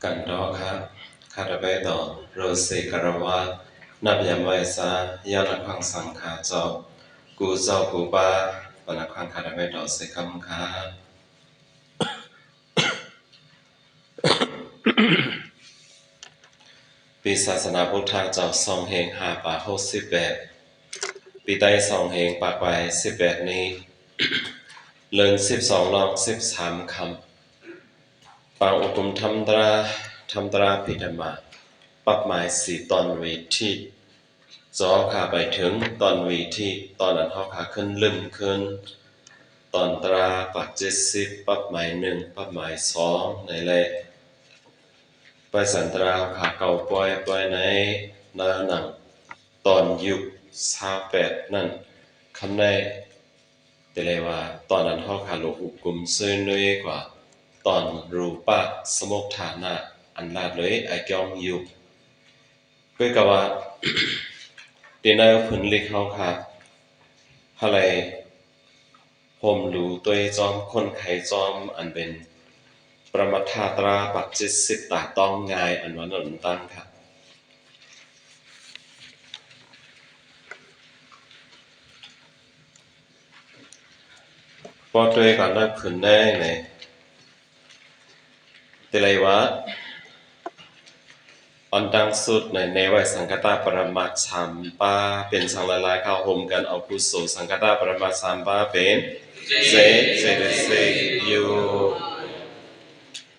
กันดอครับคาราเบดอโรเซคาราวานับยามไวซายานักขังสังขาจอกูเจ้ากูบาปนักขังคาราเบดอเซคัมคาปีศาสนาพุทธเจ้าซองเฮง5 ปา 68ปีใต้ซองเฮงปากไว้18นี้เลิน12ลอง13คำปางอุตุมทำตราพิธรรมาปักหมาย4ตอนวิธีจอขาไปถึงตอนวิธีตอนนั้นเขาขาขึ้นลืมขึ้นตอนตราปัก70ปักหมาย1ปักหมาย2ในเลยไปสันตราขาเก่าปล่อยในนาหนังตอนยุค28นั่นคำในแต่เลยว่าตอนนั้นเขาขาโลกอุกุมซื่อน้อยกว่าตอนรูปะสมุทฐานะอันลาดเลยไอเกียงยุคก็กว่าตีนายผลลิกเขาค่ะอะไรผมรู้ตัวจอมคนไข้จอมอันเป็นประมัทธาตราปัจจิสิตตาต้องง่ายอันวันนั้นตั้งค่ะพอตัวก่อนนั้นผลได้ในแต่ไรวะอันดังสุดในวัยสังคตาปรมาสามปาเป็นสังลายเข้าห่มกันเอากุศลสังคตาปรมาสามปาเป็นเจอยู่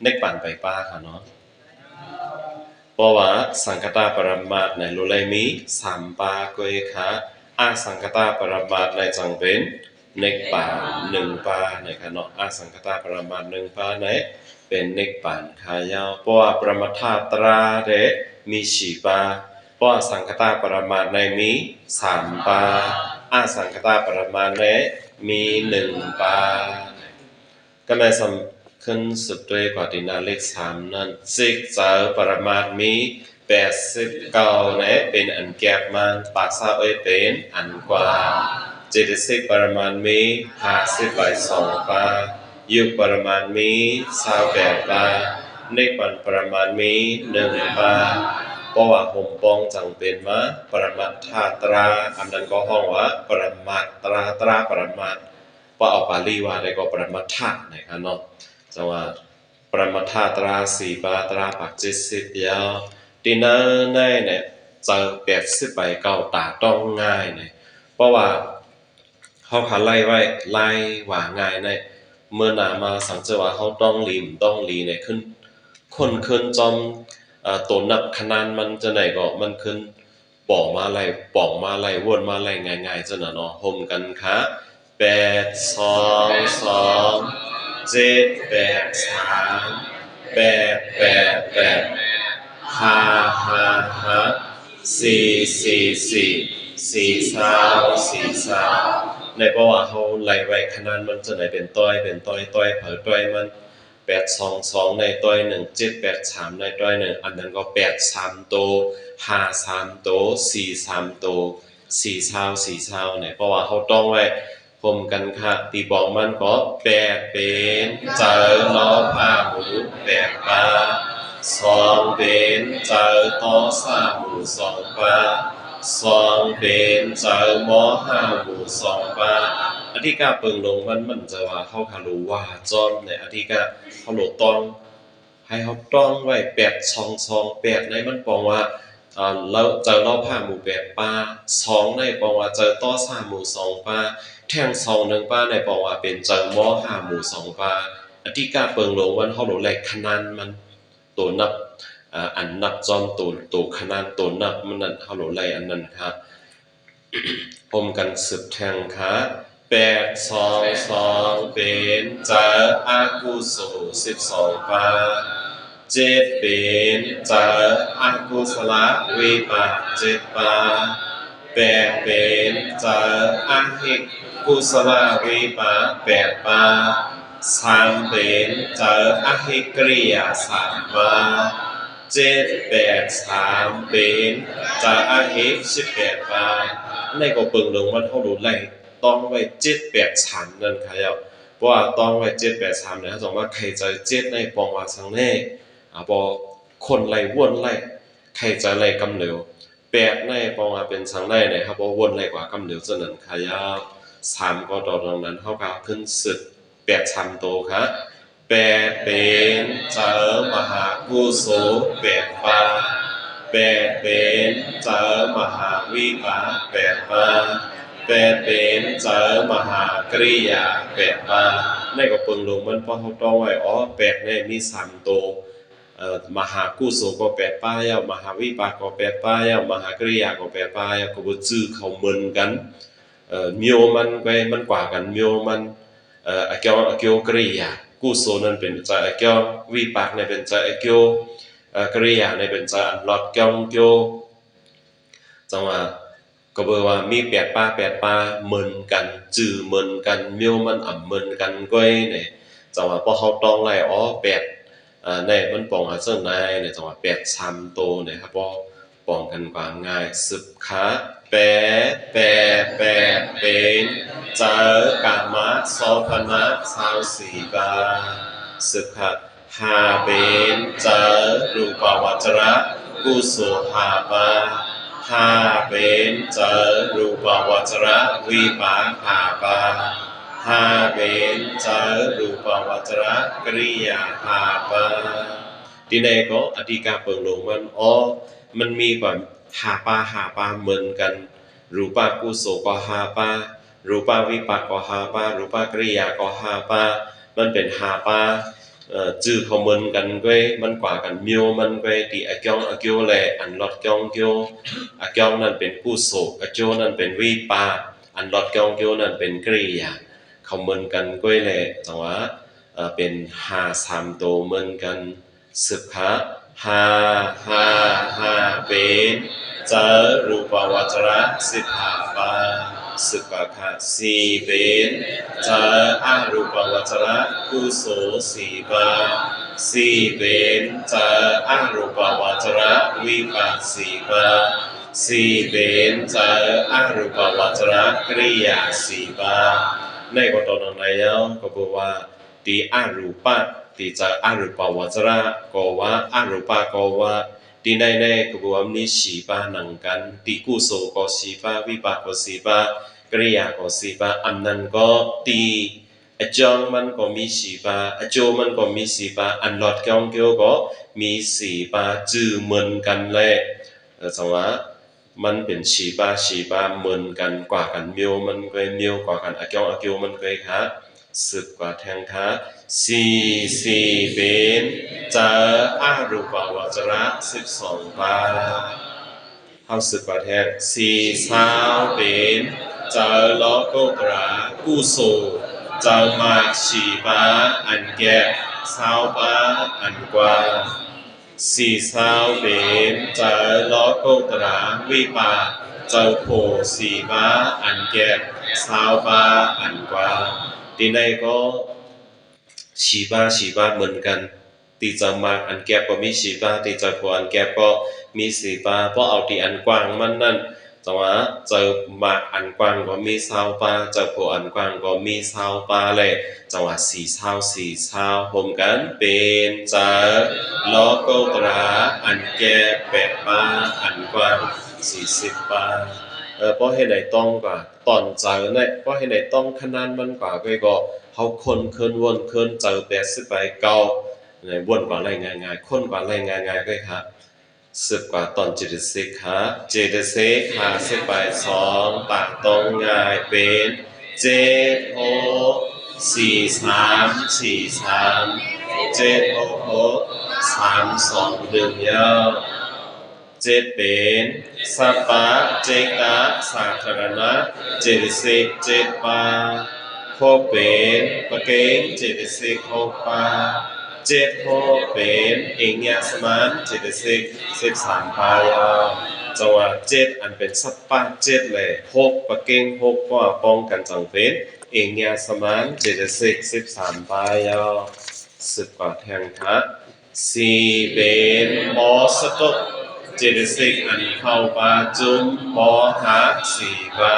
นึกปั่นไปป้าค่ะเนาะเพราะว่าสังคตาปรมาสในโลเลมีสามปาก็เอค่ะอาสังคตาปรมาสในจังเป็นนึกป่า1 ปาในค่ะเนาะอาสังคตาปรมาส1 ปาในเป็นนึกปั่นขายาวเพราะว่าปรมัทธาตราเดมี4 ปาเพราะสังคตาปรมาสในมี3 ปาอาสังคตาปรมาสในมี1 ปาก็ในสำคัญสุดด้วยกว่าดินาเลข3นั่นซิกเจอปรมาสมี89เนี่ยเป็นอันแก็บมันปากซาเป็นอันกว่า70ปรมาสมี50 2 ปายุคปรมาณมี28 ปาในปันปรมาณมี1 ปาเพราะว่าผมป้องจังเป็นมาปรมัตถาตราอันนั้นก็ห้องว่าปรมัตตราปรมัตเพราะเอาปาลีว่าได้ก็ปรมัตถะนะครับเนาะจังว่าปรมัตถาตรา4 ปาตราปัก70ยาวดินาในเนี่ยเจอ80 9 ตาต้องง่ายเนี่ยเพราะว่าเขาขาไล่ว่าง่ายในเมื่อนามาสังเจว่าเขาต้องลีเนี่ยขึ้นคนขึ้นจอมตัวนับขนาดมันจะไหนก็มันขึ้นป่องมาไล่วนมาไล่ง่ายๆจะน่ะเนาะห่มกันค่ะ8 2 2 7 8 3 8 8 8 5 5 5 4 4 4 4 3 ในเพราะว่าเขาไล่ไว้ขนาดมันจะไหนเป็นต้อยเผยต้อยมัน8 2 2ในต้อย1 7 8 3ในต้อย1อันนั้นก็8 3 โต5 3 โต4 3 โต4 4เนี่ยเพราะว่าเขาต้องไว้ผมกันค่ะตีบอกมันก็8เป็นเจอล้อผ้าหมู8 ปา2เป็นเจอต่อ3 หมู2 ปา2เป็นเจอหมอ5 หมู2 ปาอธิกาเปิงลงมันจะว่าเขาคารู้ว่าจอมในอธิกาเขาโหลดต้องให้เขาต้องไว้8 2 2 8ในมันปองว่าแล้วเจอรอบ5 หมู่8 ปา2ในปองว่าเจอต่อ3 หมู่2 ปาแท่ง2 1 ปาในปองว่าเป็นเจอหมอ5 หมู่2 ปาอธิกาเปิงลงมันเขาโหลดแหลกขนาดมันตัวนับอันนับจอมตัวขนาดตัวนับมันนั่นเขาโหลดไล่อันนั้นครับผมกันสืบแทงค่ะ8 2 2เป็นเจออากุโส12 ปา7เป็นเจออากุศลวิปาก7 ปา8เป็นเจออาหิกุศลวิปาก8 ปา3เป็นเจออาหิกริยา3 ปา7 8 3เป็นเจออาหิ18 ปาในก็เปิงลงมันเขารู้ไล่ต้องไว้7 8 3นั่นค่ะเพราะว่าต้องไว้7 8 3เนี่ยเขาบอกว่าใครจะ7ในปองว่าสังแน่พอ คนไล่วนไล่ใครจะไล่กำเหลวแปดในปองเป็นสังได้ไหนครับว่าวนไล่กว่ากำเหลวเสนันขายาวสามก็ต่อตรงนั้นเข้ากับขึ้นสึกแปดชามโตครับแปดเป็นเจอมหากุศลแปดปาแปดเป็นเจอมหาวิปาแปดปาแปดเป็นเจอมหากริยาแปดปาในก็เปิงลงมันพอเขาต้องไว้อ๋อแปดในมีสามโตมหากุศลก็แปดป้ายมหาวิปากก็แปดป้ายมหากริยาก็แปดป้ายก็บ่จื้อเขาเหมือนกันเมียวมันไปมันกว่ากันเมียวมันอเกียวกริยากุศลนั้นเป็นใจอเกียววิปากเนี่ยเป็นใจอเกียวกริยาเนี่ยเป็นใจอันลอดเกียวจังว่าก็เบอว่ามีแปดป้าเหมือนกันจื้อเหมือนกันเมียวมันอ่ำเหมือนกันก้อยเนี่ยจังว่าพอเขาต้องไล่อ๋อแปดในมันปองหาเส้นในจังหวะแปดชามโตเนี่ยครับก็ปองกันกว่าง่ายสึกขาแปดเป็นเจอกามะโสภณะสาวสีบาสึกขาหาเป็นเจอรูปวัจระกุโสหาปาหาเป็นเจอรูปวัจระวิปาหาปาหาเป็นเจอรูปวัจระกริยาหาปาที่ไหนก็อธิกาเปิงลงมันมันมีกว่าหาปาเหมือนกันรูปากุโสก็หาปารูปาวิปากก็หาปารูปากริยาก็หาปามันเป็นหาปาจื้อเขาเหมือนกันก็มันกว่ากันเมียวมันก็ที่อเกียวแลอันลอดเกียวอเกียวนั่นเป็นกุโสอเกียวนั่นเป็นวิปากอันลอดเกียวนั่นเป็นกริยาเขาเหมือนกันก็แลแต่ว่าเป็นหาสามโตเหมือนกันสึกขาหาเป็นเจอรูปวัจระสิบหาปาสึกปะขาสี่เป็นเจออารูปวัจระกุโสสีปาสี่เป็นเจออารูปวัจระวิปากสีปาสี่เป็นเจออารูปวัจระกริยาสีปาในก็ตอนนั้นแล้วก็บอกว่าตีอารูปะตีจะอารูปวัจระก็ว่าอารูปะก็ว่าตีในก็บอกว่ามีสีปาหนังกันตีกุโสก็สีปาวิปากก็สีปากริยาก็สีปาอันนั้นก็ตีอจองมันก็มีสีปาอโจมันก็มีสีปาอันหลอดเกียวก็มีสีปาจื้อเหมือนกันเลยจังว่ามันเป็นสีปาเหมือนกันกว่ากันเมียวมันก็เมียวกว่ากันอเกียวมันก็ค่ะสึกกว่าแทงค่ะสี่เป็นเจออารูปวัจระ12ปาเฮาสึกว่าแทงสี่สาวเป็นเจอโลกุตระกุโสเจอมาชีปาอันแก่สาวปาอันกว่าสี่สาวเป็นเจอโลกุตระวิปาเจอโพสีปาอันแก่สาวปาอันกว่าที่ไหนก็ชีปาเหมือนกันตีจะมาอันแก็บก็มีชีปาตีจะโพอันแก็บก็มีสีปาเพราะเอาที่อันกว้างมันนั่นแต่ว่าเจอมาอันกว้างก็มีสาวปาเจอโพอันกว้างก็มีสาวปาเลยจังหวะสี่สาวผมกันเป็นเจอโลกุตระอันแก่แปดปาอันกว้าง40ปาเพราะให้ไหนต้องกว่าตอนเจอเนี่ยเพราะให้ไหนต้องขนาดมันกว่าก็เขาคนเคินวนเคินเจอ80ไปเก่าวนกว่าไรง่ายคนกว่าไรง่ายก็ครับสึกกว่าตอนจิตสิกขาเจตสิกขาสิบไป2ปากตรงง่ายเป็น7 6 4 3 7 6 3 2 1ยาว7เป็นสัพพะเจตาสาธารณะเจตสิก7ปา6เป็นปะเกงเจตสิก6ปา7 6เป็นเองยาสมานเจตสิก13ปายาจังหวะ7อันเป็นสัพพะ7เลย6ปะเกง6ก็ป้องกันจังเป็นเองยาสมานเจตสิก13ปายา10กว่าแทงคะ4เป็นมอสตุเจตสิกอันเข้าปาจุมมอหะ4ปา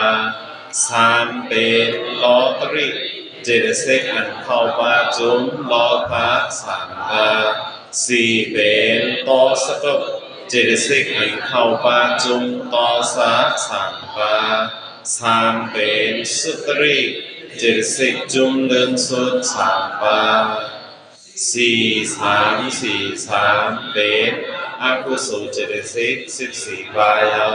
3เป็นลอตรีเจตสิกอันเข้าปาจุมลอพะ3ปา สี่เป็นตอสตกเจตสิกอันเข้าปาจุมตอสะสามปาสามเป็นสุตรีเจตสิกจุมเดินสุดสามปาสี่สามเป็นอกุศลเจตสิก14ปายา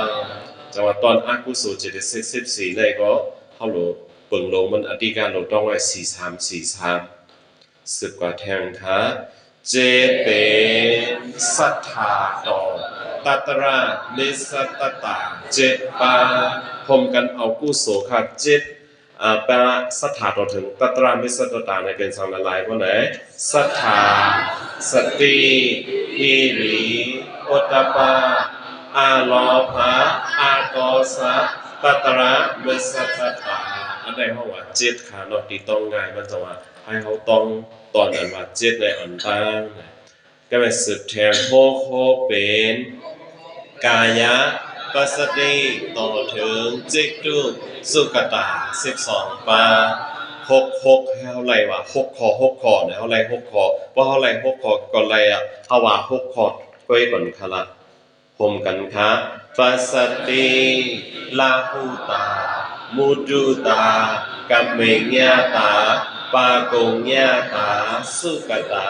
จังหวะตอนอกุศลเจตสิก14ได้ก็เขาหลบเปิงลงมันอธิการเราต้องไว้43 10 กว่าแทงค่ะเจเป็นสัทธาต่อตัตระนิสัตตาเจปาพมกันเอากุศลค่ะเจปาสัทธาต่อถึงตัตระมิสัตตาในเป็นสังละลายว่าไหนสัทธาสติหิริโอตตปาอาโลภะอาโทสะตัตระมิสัตตาอันใดเขาว่าเจตค่ะนอที่ต้องง่ายมันจะว่าให้เขาต้องตอนนั้นว่าเจ็ดในอ่อนตั้งก็เป็นสืบแทงโคเป็นกายะปัสสติต่อถึงจิกตุสุกตา12ปา6ให้เท่าไรวะ6คอเนี่ยเท่าไร6คอว่าเท่าไร6คอก่อนไรอ่ะถ้าว่า6คอก็ให้ก่อนค่ะละผมกันครับปัสสติลาหูตามุจุตากัมเมญญาตาปากงญาตาสุกตา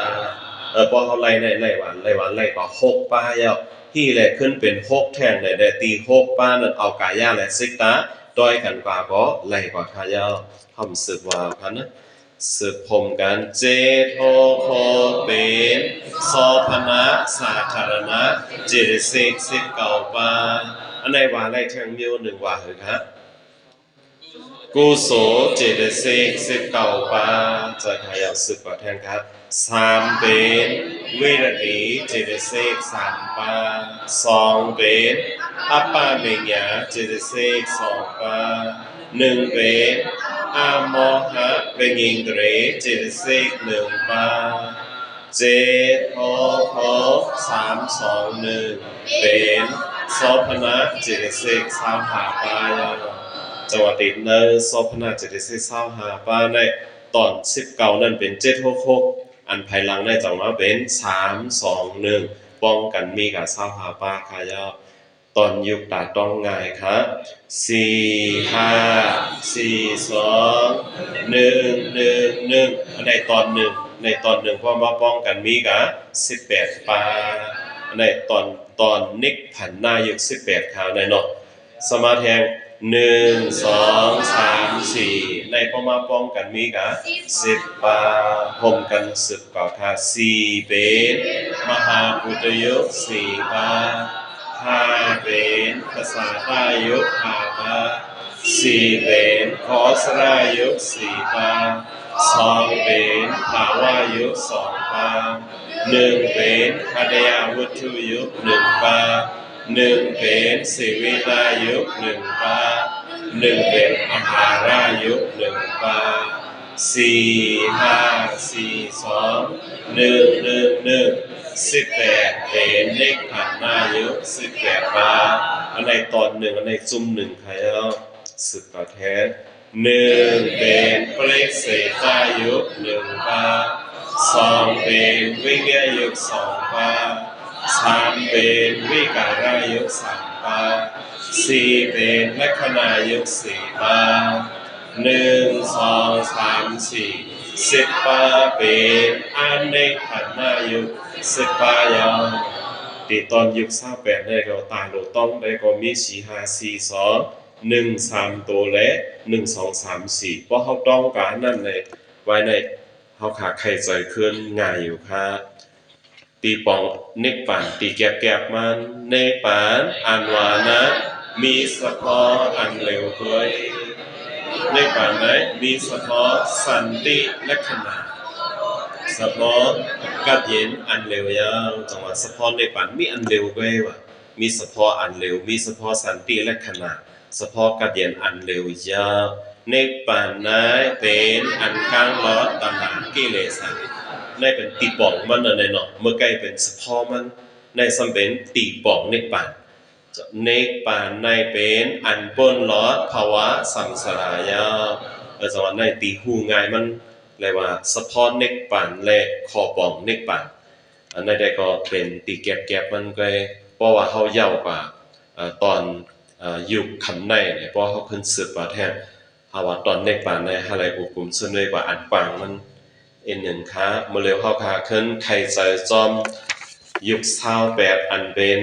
พอเขาไล่ไล่ต่อ6ป้ายาวที่แหละขึ้นเป็น6แท่งได้ตี6ป้านั่นเอากายาและสิกตาด้อยกันกว่าก็ไล่กว่าขายาวคำสืบว่าคันนะสืบผมกันเจโทโคเป็นสอพนะสาธารณะเจริสิก19ปาอันไหนว่าไล่แท่งมิว1ว่าเหรอครับกุโสเจตสิก19ปาจะขยับ10 กว่าแท่งครับ3เป็นวิรติเจตสิก3ปา2เป็นอัปปาเมญญาเจตสิก2ปา1เป็นอโมหะเวงิงเตรเจตสิก1ปาเจโทโค3 2 1เป็นโสภณะเจตสิก25ปายาจังหวัดติดเนอร์โสภณะเจตสิก25ปาในตอน19นั่นเป็น766อันภายหลังในจังหวะเป็น3 2 1ป้องกันมีกับ25ปาขายาตอนยุคตาต้องง่ายครับ4 5 4 2 1 ในตอน1เพราะว่าป้องกันมีกับ18ปาในตอนนิกผันหน้ายุค18ขาในเนาะสมาแทง1 2 3 4ในพอมาป้องกันมีกับ10ปาห่มกัน10ก่อค่ะ4เป็นมหาพุทธยุค4ปา5เป็นภาษาใต้ยุค5ปา4เป็นขอสรายุค4ปา2เป็นภาวายุค2ปา1เป็นคัตยาวุถุยุค1ปา1เป็นสิวิตายุค1ปา1เป็นมหารายุค1ปา4 5 4 2 1 18เป็นเลขผ่านหน้ายุค18ปาอันในตอน1อันในจุ่ม1ใครแล้ว10 กว่าแท้1เป็นเปรกเสตายุค1ปา2เป็นวิญญายุค2ปา3เป็นวิการายุค3ปา4เป็นลัคนายุค4ปา1 2 3 4 10ปาเป็นอันในขันหน้ายุค10ปายาติตอนยุค28ได้ก็ตาโลต้องได้ก็มี4 5 4 2 1 3ตัวและ1 2 3 4เพราะเขาต้องการนั่นเลยไว้ในเขาขาไข่ใจขึ้นง่ายอยู่ค่ะตีปองเนกป่านตีแก็บมันเนกป่านอันวานะมีสะพออันเร็วด้วยในป่านไหนมีสะพอสันติและขนาดสะพอกับเย็นอันเร็วยาวจังหวะสะพอในป่านมีอันเร็วด้วยว่ะมีสะพออันเร็วมีสะพอสันติและขนาดสะพอกับเย็นอันเร็วยาวในป่านไหนเป็นอันกลางล้อตำหนักกิเลสในเป็นตีป่องมันในเนาะเมื่อใกล้เป็นสะพอมันในสัมเป็นตีป่องในป่านเนกปานในเป็นอันป้นล้อภาวะสังสารายาจังหวะในตีหูง่ายมันเรียกว่าสะพอนเนกปานและคอปองเนกปาน อันนั้นได้ก็เป็นตีแก็บมันก็เพราะว่าเขาเยาวกว่าตอนยุคคำในเนี่ยเพราะเขาขึ้นสืบว่าแท้ภาวะตอนเด็กป่านในอะไรอุกุมซึ่งเลยกว่าอันปังมันเอ็นหนึ่งค้าเมื่อเร็วเข้าคาขึ้นใครใจจอมยุคเศร้าแบบอันเป็น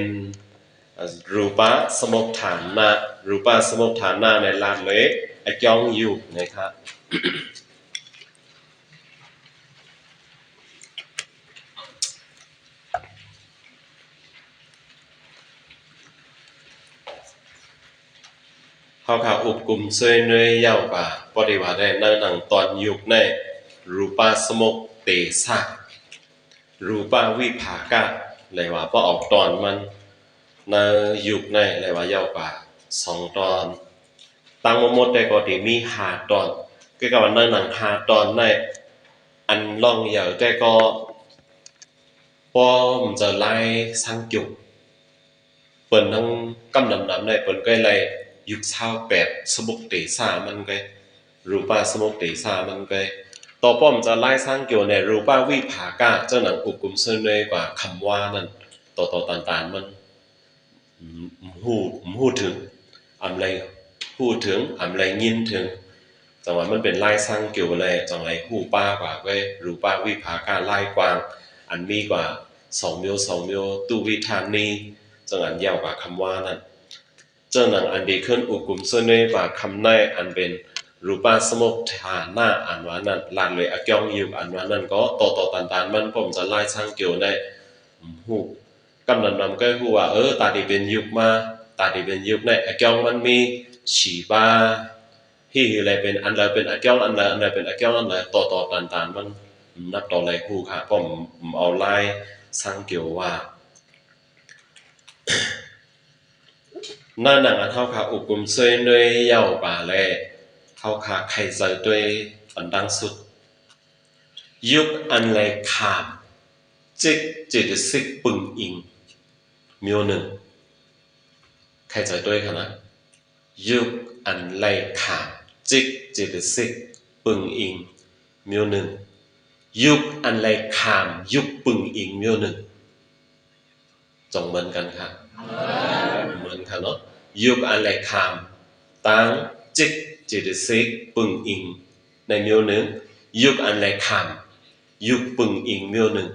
รูปะสมุทฐานนะรูปะสมุทฐานนะในลานเล็กไอ้จ้องอยู่นะครับเขาขาอุบกลุ่มช่วยเนยเย้าป่าปฏิวัติได้ในหนังตอนยุคในรูปะสมุทเตสะรูปะวิภากะเลยว่าพอออกตอนมันในยุคในเลยว่าเย้าป่า2 ตอนตั้งหมดได้ก็ดีมี5 ตอนก็กับว่าในหนัง5 ตอนในอันล่องเหยาแต่ก็ป้อมจะไล่สังจุเปิ้นทั้งกำนำในเปิ้นก็ไล่ยุค28สมุกเตสามันก็รูปะสมุกเตสามันก็ต่อป้อมจะไล่สร้างเกี่ยวในรูปะวิภากะเจ้าหนังอุกุมเซินเลยกว่าคำว่านั่นต่อต่างๆมันหู้ถึงอำไรหู้ถึงอำไรยินถึงจังหวะมันเป็นไล่สร้างเกี่ยวเลยจังไรหู้ป้ากว่าก็รูปะวิภากะไล่กว้างอันมีกว่า2 มิล2 มิลตุวิธานีจังอันยาวกว่าคำว่านั่นเจ้าหนังอันดีขึ้นอุกุมเสนกว่าคำในอันเป็นรูปะสมุทฐานะอันว่านั้นลานเลยอก้องอยู่อันว่านั้นก็ต่อตันมันผมจะไล่ช่างเกี่ยวในหูกำนันนำก็หูว่าตาดีเป็นยุคมาตาดีเป็นยุคในอก้องมันมีฉีบาที่อะไรเป็นอันใดเป็นอก้องอันใดเป็นอก้องอันใดต่อตันมันนับต่ออะไรหูค่ะผมเอาไล่ช่างเกี่ยวว่าหน้าหนังอันเท่าขาอุกุมเซยด้วยเยาป่าแลเท่าขาไข่ใจด้วยอันดังสุดยุคอันไรขามจิกจิตสิกปึงอิงมิวหนึ่งไข่ใจด้วยค่ะนะยุคอันไรขามจิกจิตสิกปึงอิงมิวหนึ่งยุคอันไรขามยุคปึงอิงมิวหนึ่งจงเหมือนกันค่ะเหมือนค่ะเนาะยุคอันไรขามตั้งจิกจิตสิกปึงอิงในมิวหนึ่งยุคอันไรขามยุคปึงอิงมิวหนึ่ง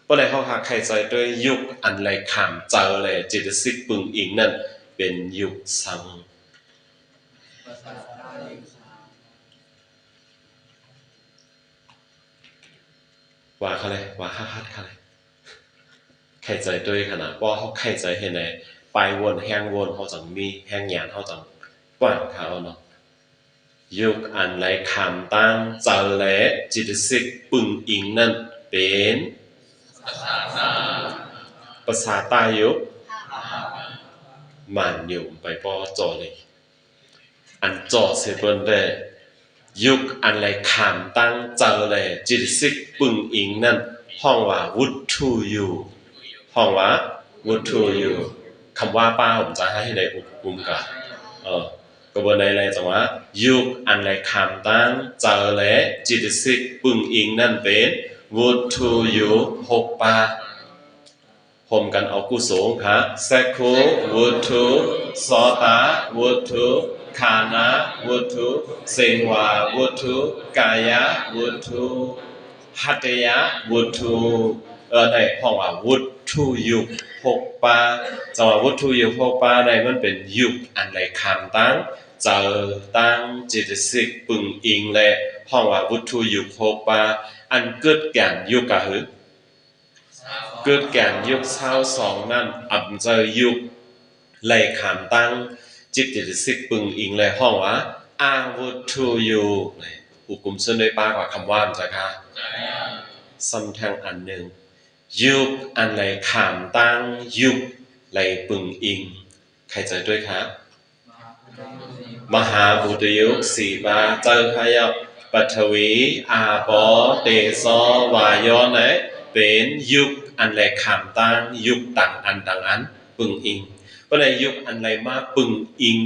เพราะอะไรเขาหาใครใจด้วยยุคอันไรขามเจอเลยจิตสิกปึงอิงนั่นเป็นยุคสังว่าเขาเลยว่าฮัดเขาเลยใครใจด้วยขนาดว่าเขาใครใจเห็นไหนไปวนแห้งวนเขาจังมีแห้งหยานเขาจังกว้างเขาเนาะยุคอันไรขามตั้งเจอเลยจิตสิกปึงอิงนั่นเป็นภาษาใต้ยุคมันอยู่ไปปอจอเลยอันจอเสียบนได้ยุคอันไรขามตั้งเจอเลยจิตสิกปึงอิงนั่นห้องว่าวุฒูอยู่ห้องว่าวุฒูอยู่คำว่าป้าผมจะให้ในอุปกรณ์กันกระบวนในอะไรจังว่ายุคอันไรขามตั้งเจอเลยจิตสิกปึงอิงนั่นเป็นวุฒูอยู่6 ปาผมกันเอากุศลค่ะแซคูวุฒูสอตาวุฒูคานะวุฒูเสวาวุฒูกายะวุฒูหัตยะวุฒูในห้องว่าวุฒูยุค6 ปาจังว่าวุฒูยุค6 ปาในมันเป็นยุคอันไรคำตั้งเจอตั้งจิตสิกปึงอิงและห้องว่าวุฒูยุค6 ปาอันเกิดแก่นยุคกะหือเกิดแก่นยุค22นั่นอับเจอยุคไหลขามตั้งจิตสิกปึงอิงเลยห้องว่าอาวุธยูอุกุมเส้นด้วยป้ากว่าคำว่ามันจะค่ะซ้ำแทงอันหนึ่งยุคอันไหลขามตั้งยุคไหลปึงอิงใครใจด้วยครับมหาบุตรยุค4 ปาเจอขยับปัทวีอาปอเตโซวายอไหนเป็นยุคอันไรขามตั้งยุคต่างอันปึงอิงเพราะในยุคอันไรมาปึงอิง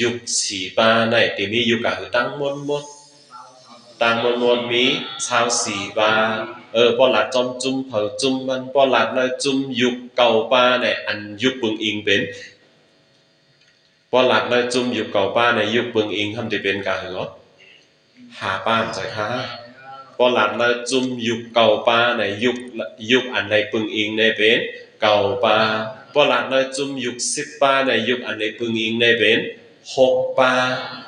ยุค4 ปาในที่มียุคก็คือตั้งมนตั้งมนมีชาว4 ปา ป้อหลัดจอมจุ่มเผาจุ่มมันป้อหลัดเลยจุ่มยุคเก่าป้าเนี่ยอันยุคปึงอิงเป็นป้อหลัดเลยจุ่มยุคเก่าป้าในยุคปึงอิงทำได้เป็นกาเหรอหาป้าใจค่ะป้อหลัดเลยจุ่มยุคเก่าป้าในยุคอันในปึงอิงในเป็นเก่าป้าป้อหลัดเลยจุ่มยุค10ป้าในยุคอันในปึงอิงในเป็น6ป้า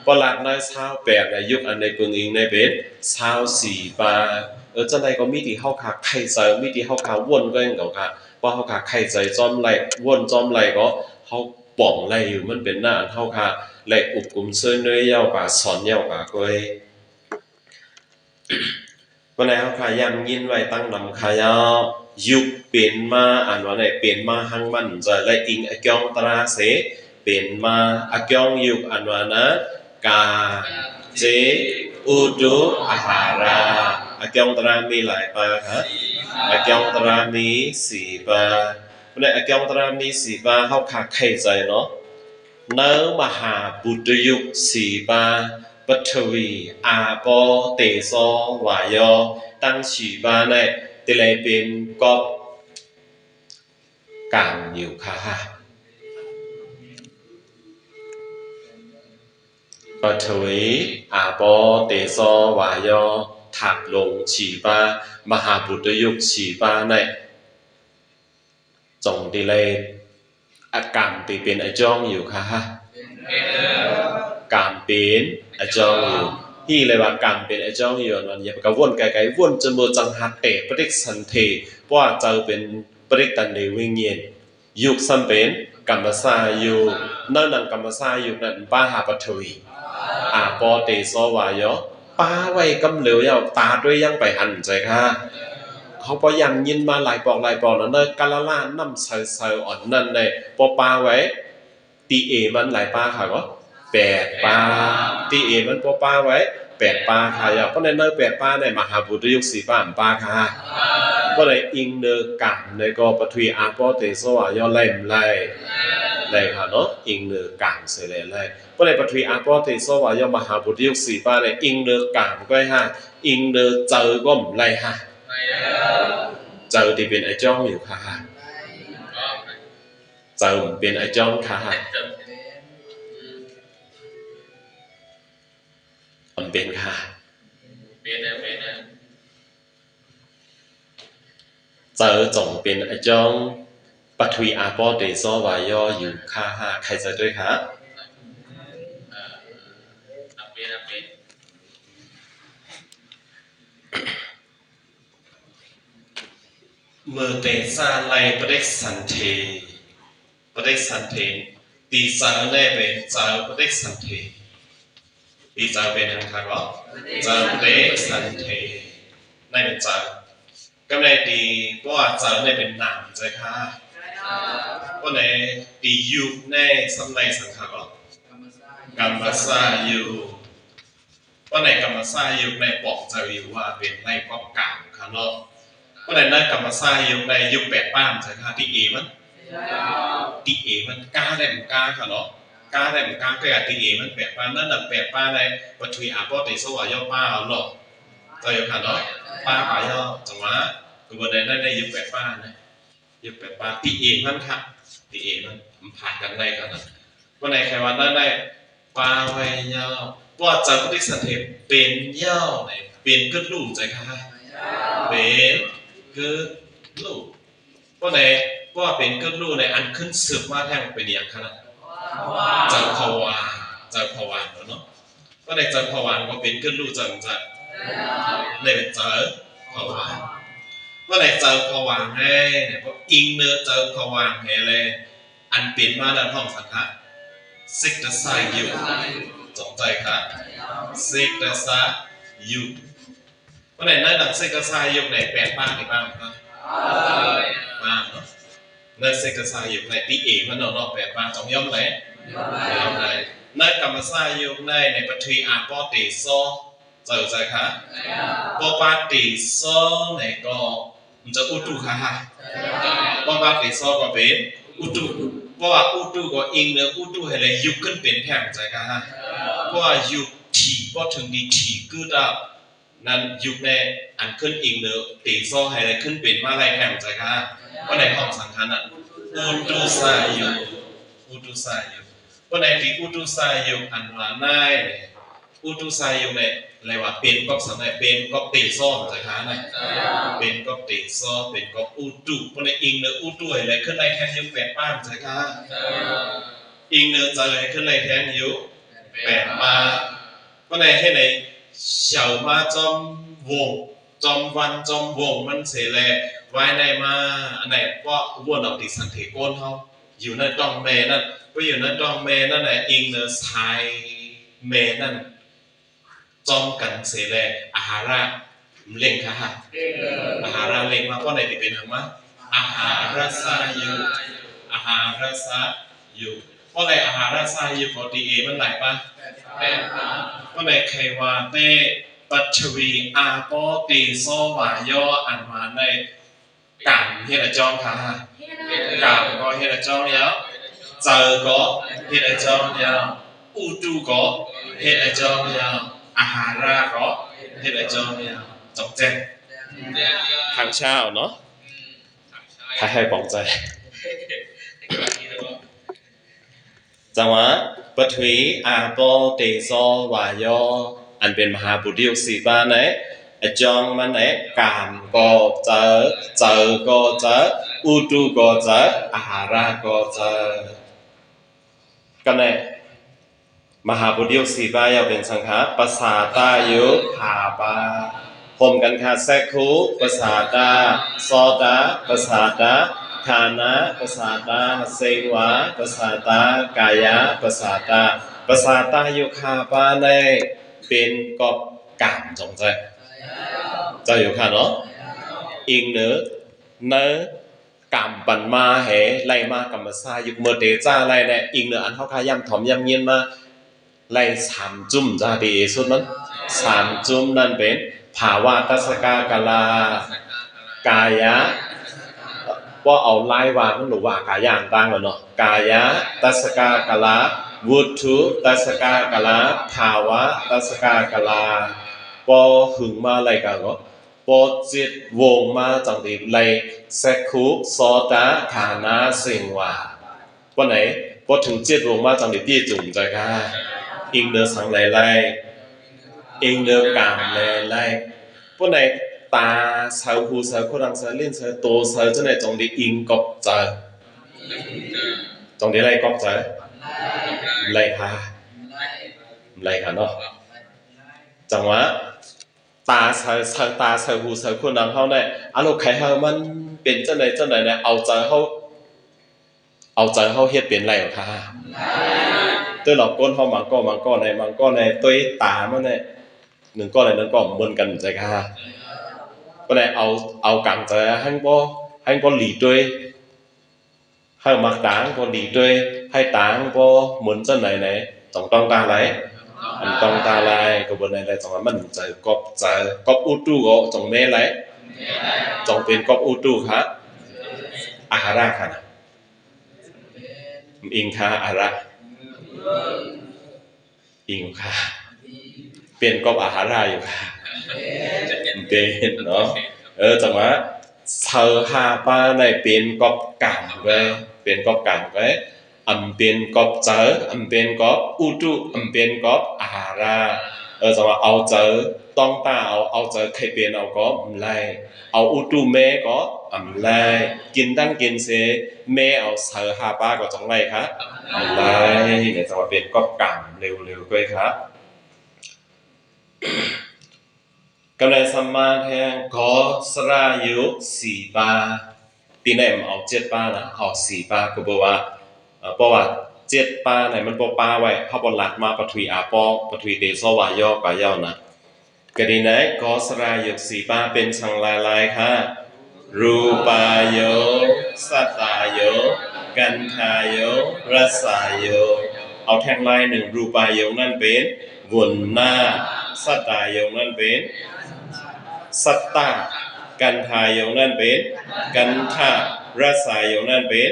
ป้อหลัดเลย28ในยุคอันในปึงอิงในเป็น24ป้าจังไดก็มีที่เฮาขาไข่ใจมีที่เฮาขาวนก็ยังเก่าค่ะว่าเฮาขาไข่ใจจอมไหลวนจอมไหลก็เฮาป่องไหลอยู่มันเป็นหน้าอันเฮาขาไหลอุบกุมเสื้อเนื้อยาวกว่าสอนยาวกว่าก้อยวันไหนเฮาขายังยินไว้ตั้งนำขายายุคเปลี่ยนมาอันว่าไหนเปลี่ยนมาหังมันจะไหลอิงอเกียงตราเสเปลี่ยนมาอเกียงยุคอันว่านะกาเจอุดุอาหาราอเกียงตรามีหลายปาฮะอเกียงตรามี4ปาวันไหนอเกียงตรามี4ปาเฮาขาไข่ใจเนาะเนื้อมหาบุตรยุค4ปาปัทวีอาปอเตโซวายอตั้ง4ปาในติเลยเป็นก็กางอยู่ค่ะปัทวีอาปอเตโซวายอถักลง4ปามหาบุตรยุค4ปาในจงติเลยอาการตีเป็นไอจ้องอยู่ค่ะการเป็นไอจ้องอยู่ที่เลยว่าการเป็นไอจ้องอยู่นั่นอย่าไปกระวนไกลๆวนจนมือจังหักเตะปฏิสันเทเพราะว่าเจอเป็นปฏิตันในวิญญาณยุคสัมเป็นกรรมสาอยู่นั่นนั่งกรรมสาอยู่นั่นป้าหาปัทวีอาปอเตโซวายอป้าไว้กำเหลียวยาวตาด้วยยังไปหันใจค่ะเขาพอยังยินมาหลายปอกแล้วเนอะกาลาล่าน้ำเซลอ่อนนั่นเลยปอปาไว้ตีเอมันหลายปาค่ะก็8ปาตีเอมันปอปาไว้8ปาค่ะอย่าเพราะในเนอะ8ปาในมหาบุตรยุค4ปาค่ะก็เลยอิงเนอกันในก็ปทวีอาปอเตโซย่อไล่ค่ะเนาะอิงเนอกันเสร็จเลยก็เลยปทวีอาปอเตโซย่อมหาบุตรยุค4ปาในอิงเนอกันก็ฮะอิงเนอเจอก็ไล่ฮะเจอที่เป็นไอจ้องอยู่ค่ะเจอเป็นไอจ้องค่ะมันเป็นค่ะเจอจงเป็นไอจ้องปัทวีอาปอเตโซวายออยู่ค่ะใครจะด้วยคะเมื่อเตซาไลปฏิสันเทตีเจอแน่เป็นเจอปฏิสันเทตีเจอเป็นทางคาร์วะเจอปฏิสันเทในเป็นเจอก็ในตีเพราะว่าเจอในเป็นหนังใจค่ะเพราะในตียุคในสมัยสังขารกรรมสายุเพราะในกรรมสายุในบอกเจออยู่ว่าเป็นในป้องกันค่ะเนาะเพราะในนั้นกรรมสายุในยุค8ป้ามใช่ค่ะที่เอมันกล้าได้มันกล้าค่ะเนาะกล้าได้มันกล้าก็อย่างที่เอมัน8ป้านั่นน่ะ8ป้าในปัทวีอาปอเตโซวายอป้าเนาะเจอค่ะเนาะป้าป่ายอจังหวะคือวันนั้นได้ยุค8ป้านะยุค8ป้าที่เอมันค่ะที่เอมันผ่านกันได้ค่ะนะวันไหนใครวันนั้นได้ป้าไว้ยอว่าจะปฏิสันเทเป็นยอไหนเป็นกึศลูกใจค่ะเป็นกึศลูกว่าไหนว่าเป็นกึศลูกในอันขึ้นสืบมาแท่งเป็นอย่างขนาดเจ้าภาวานเนาะว่าในเจ้าภาวานก็เป็นกึศลูกจังจะในเป็นเจ้าภาวานว่าในเจ้าภาวานให้เนี่ยพวกอิงเนื้อเจ้าภาวานให้เลยอันเป็นมาด้านห้องสังฆะซิกตะไซอยู่จงใจค่ะซิกตะไซอยู่ว่าในนั้นดังซิกตะไซอยู่ใน8ป้ากี่ป้าครับป้าเนาะในซิกตะไซอยู่ในตีเอมันเนาะ8ป้าจงย่อมเลยในกรรมสายุในปฐวีอาปอเตโซเจอใจค่ะปอปาติโซในก็มันจะอุตุค่ะปอปาติโซก็เป็นอุตุเพราะว่าอุตุก็อิงเนื้ออุตุให้เลยยุคขึ้นเป็นแท่งใจค่ะเพราะว่ายุคถี่พอถึงดีถี่ก็ได้ นั่นยุคในอันขึ้นอิงเนื้อตีโซ่ให้ได้ขึ้นเป็นมาลายแห่งใจค่ะว่าในห้องสังขารน่ะอุตุสายุว่าในที่อุตุสายุอันว่าในอุตุสายุเนี่ยอะไรวะเป็นก็สังเนี่ยเป็นก็ตีโซ่ใจค่ะนะเป็นก็ตีโซ่เป็นก็อุตุว่าในอิงเนื้ออุตุอะไรขึ้นในแห่งยุคแปดบ้านใจค่ะอิงเนื้อใจขึ้นในแห่งยุคแปดบ้านว่าในให้ใน小妈จอมวงจอมวันจอมวงมันเสแลไว้ในมาอันไหนก็วนออกติสันเทโกนเขาอยู่ในดองเมนั่นก็อยู่ในดองเมนั่นแหละอิงเนอร์ไซเมนั่นจอมกันเสแลอาหาระเล่งค่ะอาหาระเล่งมาก็ไหนที่เป็นหางมาอาหารสายุอาหารสายุเพราะอะไรอาหารสายุพอดีเอมันไหลปะก็ในใครว่าเต้ปัจวีอาโปตีโซวายออันมาในกันเฮลจองค่ะกันก็เฮลจองยาวเจอก็เฮลจองยาวอุตุก็เฮลจองยาวอาหาระก็เฮลจองยาวจบแจ้งทางเช้าเนาะให้ปองใจจังหวะปฐวีอาโปเตโซวายออันเป็นมหาบุตรสี่บ้านไหนจองมันไหนกามก็เจอก็เจออุตุก็เจออาหาระก็เจอกันไหนมหาบุตรสี่บ้านยาวเป็นสังขารภาษาตายุหาบาผมกันค่ะแซคูภาษาตาโซตาภาษาตาฐานะภาษาตาเซวะภาษาตากายะภาษาตายุคาปาในเป็นกอบกามจงใจใจอยู่ค่ะเนาะอิงเนื้อเนื้อกามปันมาเหไล่มากรรมสายุเมื่อเตจ้าไล่เนี่ยอิงเนื้ออันเขาขายำถอมยำเงียนมาไล่สามจุ่มจ้าดีสุดนั้นสามจุ่มนั่นเป็นภาวะตัสกากลากายะว่าเอาไล่ว่ามันหรือว่ากายะต่างกันเนาะกายะตัสกากลาวุถุตัสกากลาภาวะตัสกากลาพอหึงมาอะไรกันเนาะพอจิตวงมาจังดีไล่เซคุโซตาฐานะสิงวาวันไหนพอถึงจิตวงมาจังดีพี่จุ่มใจค่ะอิงเนื้อสังไล่อิงเนื้อกามไล่พวกไหนตาเสือหูเสือคนดังเสือเล่นเสือโตเสือจะไหนจังดีอิงกบใจจังดีไล่กบใจไล่ค่ะเนาะจังหวะตาเสือหูเสือคนดังเขาเนี่ยอารมณ์ใครเขามันเป็นจังไหนเนี่ยเอาใจเขาเฮ็ดเป็นไรหรอค่ะตัวเราก้นเขามังก้อนในตัวตามันเนี่ยหนึ่งก้อนอะไรนั่นก็เหมือนกันใจค่ะก็เลยเอากังใจให้บ่หลีด้วยให้มักตางบ่หลีด้วยให้ตางบ่เหมือนจังไหนต้องตาไหลอันต้องตาไหลก็บ่ได้จังว่ามันใจกอบอุตุก็จงแม่ไหลจงเป็นกอบอุตุค่ะอาหาระค่ะอิงค่ะอาหาระอิงค่ะเป็นกอบอาหาระอยู่ค่ะเป็นเนาะจังหวะเธอหาป้าในเป็นกอบกังไว้เป็นกอบกังไว้เป็นกอบเจอเป็นกอบอุตุเป็นกอบอาหาระจังหวะเอาเจอต้องตาเอาเจอใครเป็นเอาก็ไล่เอาอุตุแม่ก็ไล่กินตั้งกินเสแม่เอาเธอหาป้าก็จังไรครับไล่เนี่ยจังหวะเป็นกอบกังเร็วๆด้วยครับก็เลยสมาแทงขอสรายุสี่ปาตีไหนมันเอาเจ็ดปานะเอาสี่ปาก็บอกว่าเพราะว่าเจ็ดปาไหนมันปอปาไว้เขาบอลัดมาปฐวีอาปอปฐวีเดโซวายอกายาวนะก็ดีไหนขอสรายุสี่ปาเป็นสังลายค่ะรูปายโยสัตตายโยกันทายโยรัสายโยเอาแทงลายหนึ่งรูปายโยนั่นเป็นวนหน้าสัตตายโยนั่นเป็นสัตตากันทายงนั่นเป็นกันทารัสายงนั่นเป็น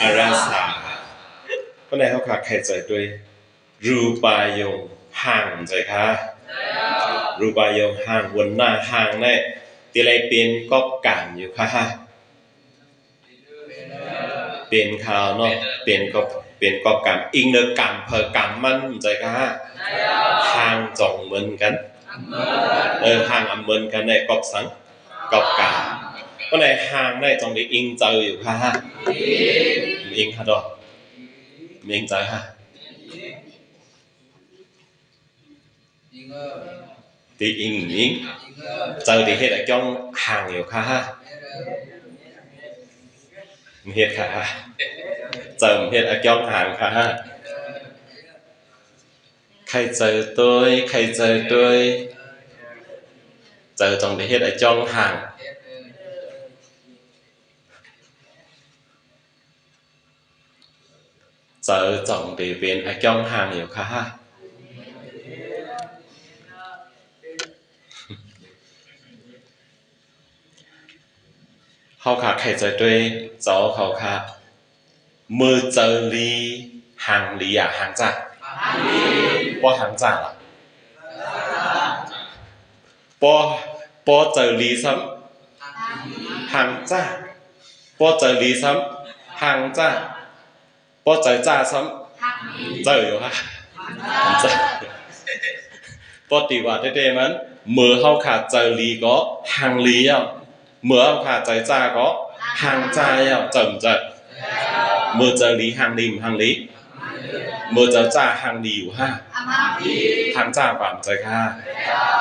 อาราสาเพราะในเขาขาดใครใจด้วยรูปายงห่างใจค่ะ รูปายงห่างวนหน้าห่างในตีไรเป็นก็การอยู่ค่ะเป็นข่าวเนาะเป็นก็การอิงเนอการเพอกรรมมันใจค่ะห่างจ่องเหมือนกันห่างอำเหมือนกันในกอบสังกอบการก็ในห่างในจ่องได้อิงเจออยู่ค่ะอิงค่ะดอกอิงใจค่ะตีอิงเจอที่เฮ็ดไอ้จ้องห่างอยู่ค่ะเฮ็ดค่ะเจอเฮ็ดไอ้จ้องห่างค่ะใครเจอตัวใครเจอตัวเจอตรงที่เฮ็ดไอ้จ้องห่างเจอจ่องที่เป็นไอ้จ้องห่างอยู่ค่ะเขาขาใครเจอด้วยเจ้าเขาขามือเจอลีห่างลีอ่ะห่างจากว่าห่างจากอ่ะปอเจอลีซ้ำห่างจากปอเจอลีซ้ำห่างจากปอเจอจ้าซ้ำเจออยู่ฮะเจอปอตีว่าเด้ๆมันมือเขาขาเจอลีก็ห่างลีอ่ะมือเขาขาเจอจ้าก็ห่างใจอ่ะเจอเจอมือเจอลีห่างลีห่างลีมือเจอจ้าห่างลีอยู่ฮะห่างจ้าความเจอค่ะ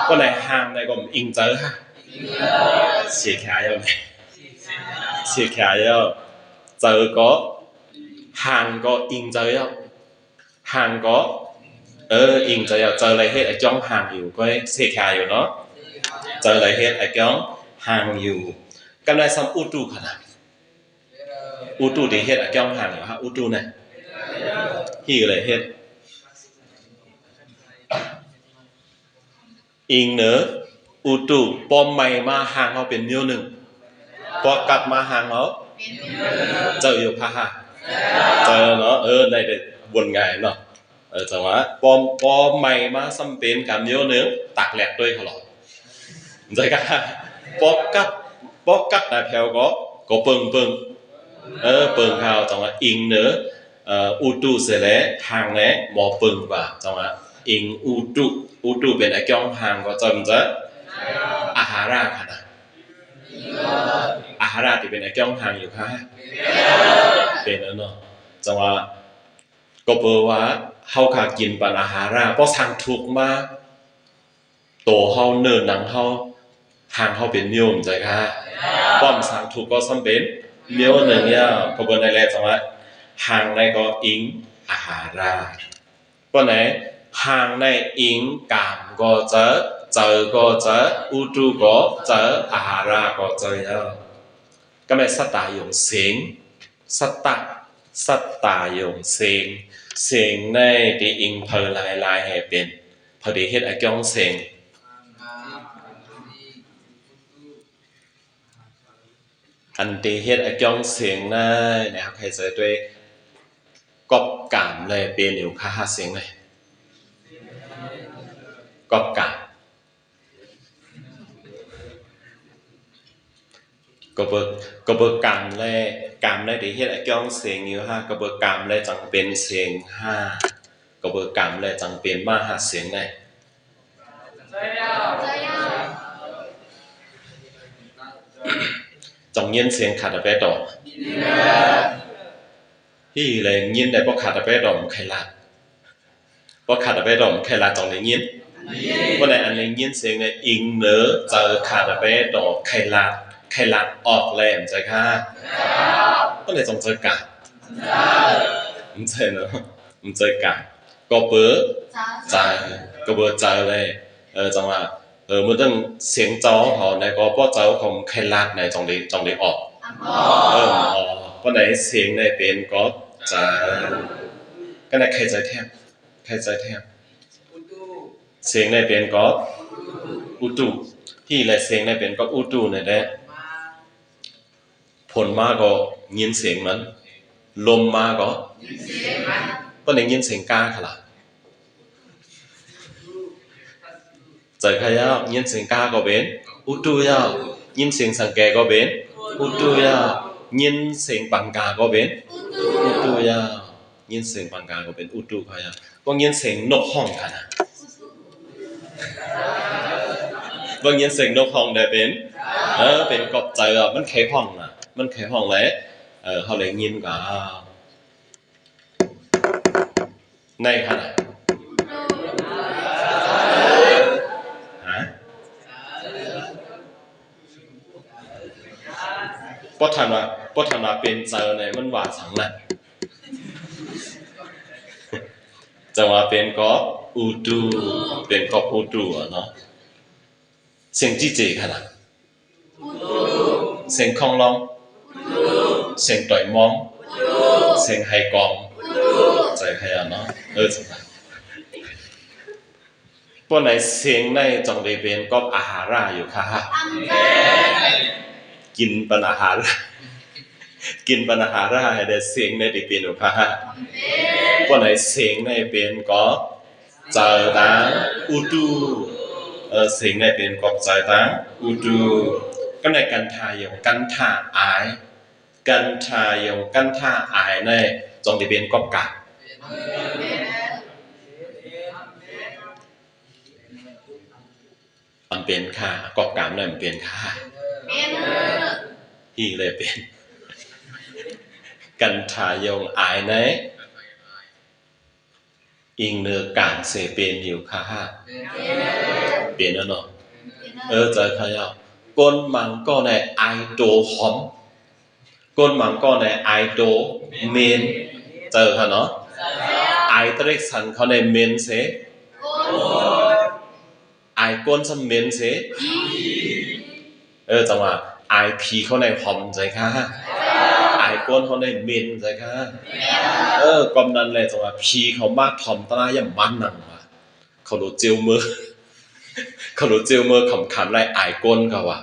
ก็ในห่างในก็อิงเจอค่ะเสียแค่ยังไงเสียแค่ยังเจอก็ห่างก็อิงเจอยังห่างก็อิงเจอยังเจออะไรเฮ็ดไอ้จ้องห่างอยู่ก็เสียแค่อยู่เนาะเจออะไรเฮ็ดไอ้จ้องห่างอยู่กำไรซ้ำอุตุขนาดอุตุที่เฮ็ดไอ้จ้องห่างอยู่ฮะอุตุเนี่ยที่อะไรเฮ็ดอิงเนออุตุปอมใหม่มาห่างเขาเป็นนิ้วหนึ่งพอกลับมาห่างเขาเจออยู่ค่ะเจอเนาะในเด็กบนไงเนาะจังหวะปอมใหม่มาซ้ำเป็นกับนิ้วหนึ่งตักแหลกด้วยเขาหรอใจกันปอกกัดแต่แถวก็เปิงเปิงข่าวจังหวะอิงเนออุตุเสร็จแล้วห่างแล้วหมอเปิงกว่าจังหวะอิงอุตุเป็นไอ้จ้องห่างก็จำจะอาหาราค่ะนะอาหาราที่เป็นไอ้จ้องห่างอยู่ค่ะเป็นแล้วเนาะจังว่าก็เปว่าเฮาขากินปันอาหาราเพราะสั่งทุกมาโตเฮาเนินหนังเฮาห่างเฮาเป็นโยมใจค่ะป้อมสั่งทุกก็ซ้ำเป็นเมียวหนึ่งเนี่ยก็เบิ่ได้แล้วจังว่าห่างในก็อิงอาหาราก็ไหนห่างในอิงกามก็เจอก็เจออุตุก็เจออาหาราก็เจอแล้วก็ไม่สัตตายงเสียงสัตตายงเสียงในที่อิงเพลลายให้เป็นพอดีเฮ็ดไอ้จ้องเสียงอันที่เฮ็ดไอ้จ้องเสียงนะนะครับใครเจอด้วยกอบกามเลยเป็นอยู่ค่าเสียงเลยกอบกามก็เบิกกามเลยกามได้ที่เฮ็ดไอ้จ้องเสียงอยู่ฮะก็เบิกกามเลยจังเป็นเสียง5ก็เบิกกามเลยจังเป็นมาหาเสียงได้จังเย็นเสียงขาดไปดอกที่เลยเย็นได้บ่ขาดไปดอกใครละบ่ขาดไปดอกใครละจังได้เย็นบ่ได้อันเลยเย็นเสียงเนี่ยอิงเนอเจอขาดไปดอกใครละออกแรงใจค่ะบ่ได้จังเจอกะมันใช่เนาะมันเจอกะก็เปิ้ใจก็เปิ้ใจเลยจังว่ามันต้องเสียงเจ้าเขาในก็บ่เจ้าของใครละในจังได้ออกเพราะไหนเสียงในเป็นก็จะก็ในใครใจแทบเสียงในเป็นก็อุตุที่และเสียงในเป็นก็อุตุเนี่ยแหละผลมาก็ยินเสียงมันลมมาก็ในยินเสียงกาค่ะล่ะ ใจขยะยินเสียงกาก็เป็นอุตุยายินเสียงสังเกก็เป็นอุตุยายินเสียงปังกาก็เป็นอุตุยายินเสียงปังกาก็เป็นอุตุขยะบางยินเสียงนกห้องกันนะบางยินเสียงนกห้องได้เป็นเป็นกอบใจอ่ะมันแค่ห้องน่ะมันแค่ห้องเลยเขาเลยยินกาในขณะป้อทันว่าเป็นเจอในมันว่าสังนั่นจะว่าเป็นก็อูดูเป็นก็อูดูเนาะเสียงจี้เจขนาดเสียงคองร้องเสียงต่อยมองเสียงไฮกองใจใครเนาะจังป้อไหนเสียงในจังได้เป็นก็อาหาราอยู่ค่ะกินปัญหากินปัญหาราให้ได้เสียงในได้เป็นอยู่ค่ะป้อไหนเสียงในเป็นก็เจอตาอุดูเสียงในเป็นก็ใจตาอุดูก็ในกันทายอย่างกันท่าอายกันทายอย่างกันท่าอายในจงได้เป็นก็กะมันเป็นค่ะกอบกามนั่นมันเป็นค่ะที่เลยเป็นกันทายงอายในอิงเนื้อการเสเป็นอยู่ค่ะเป็นแล้วเนาะใจใครอ่ะก้นมังก็ในไอโดหอมก้นมังก็ในไอโดเมนเจอค่ะเนาะไอตริกสันเขาในเมนเสไอก้นสมเมนเสจังหวะไอพีเขาในหอมใจค่ะไอก้นเขาในเมนใจค่ะกำนันเลยจังหวะพีเขามากทอมตาอย่างมันหนังว่ะเขาโดนเจียวมือเขาโดนเจียวมือขำขันไล่ไอก้นเขาว่ะ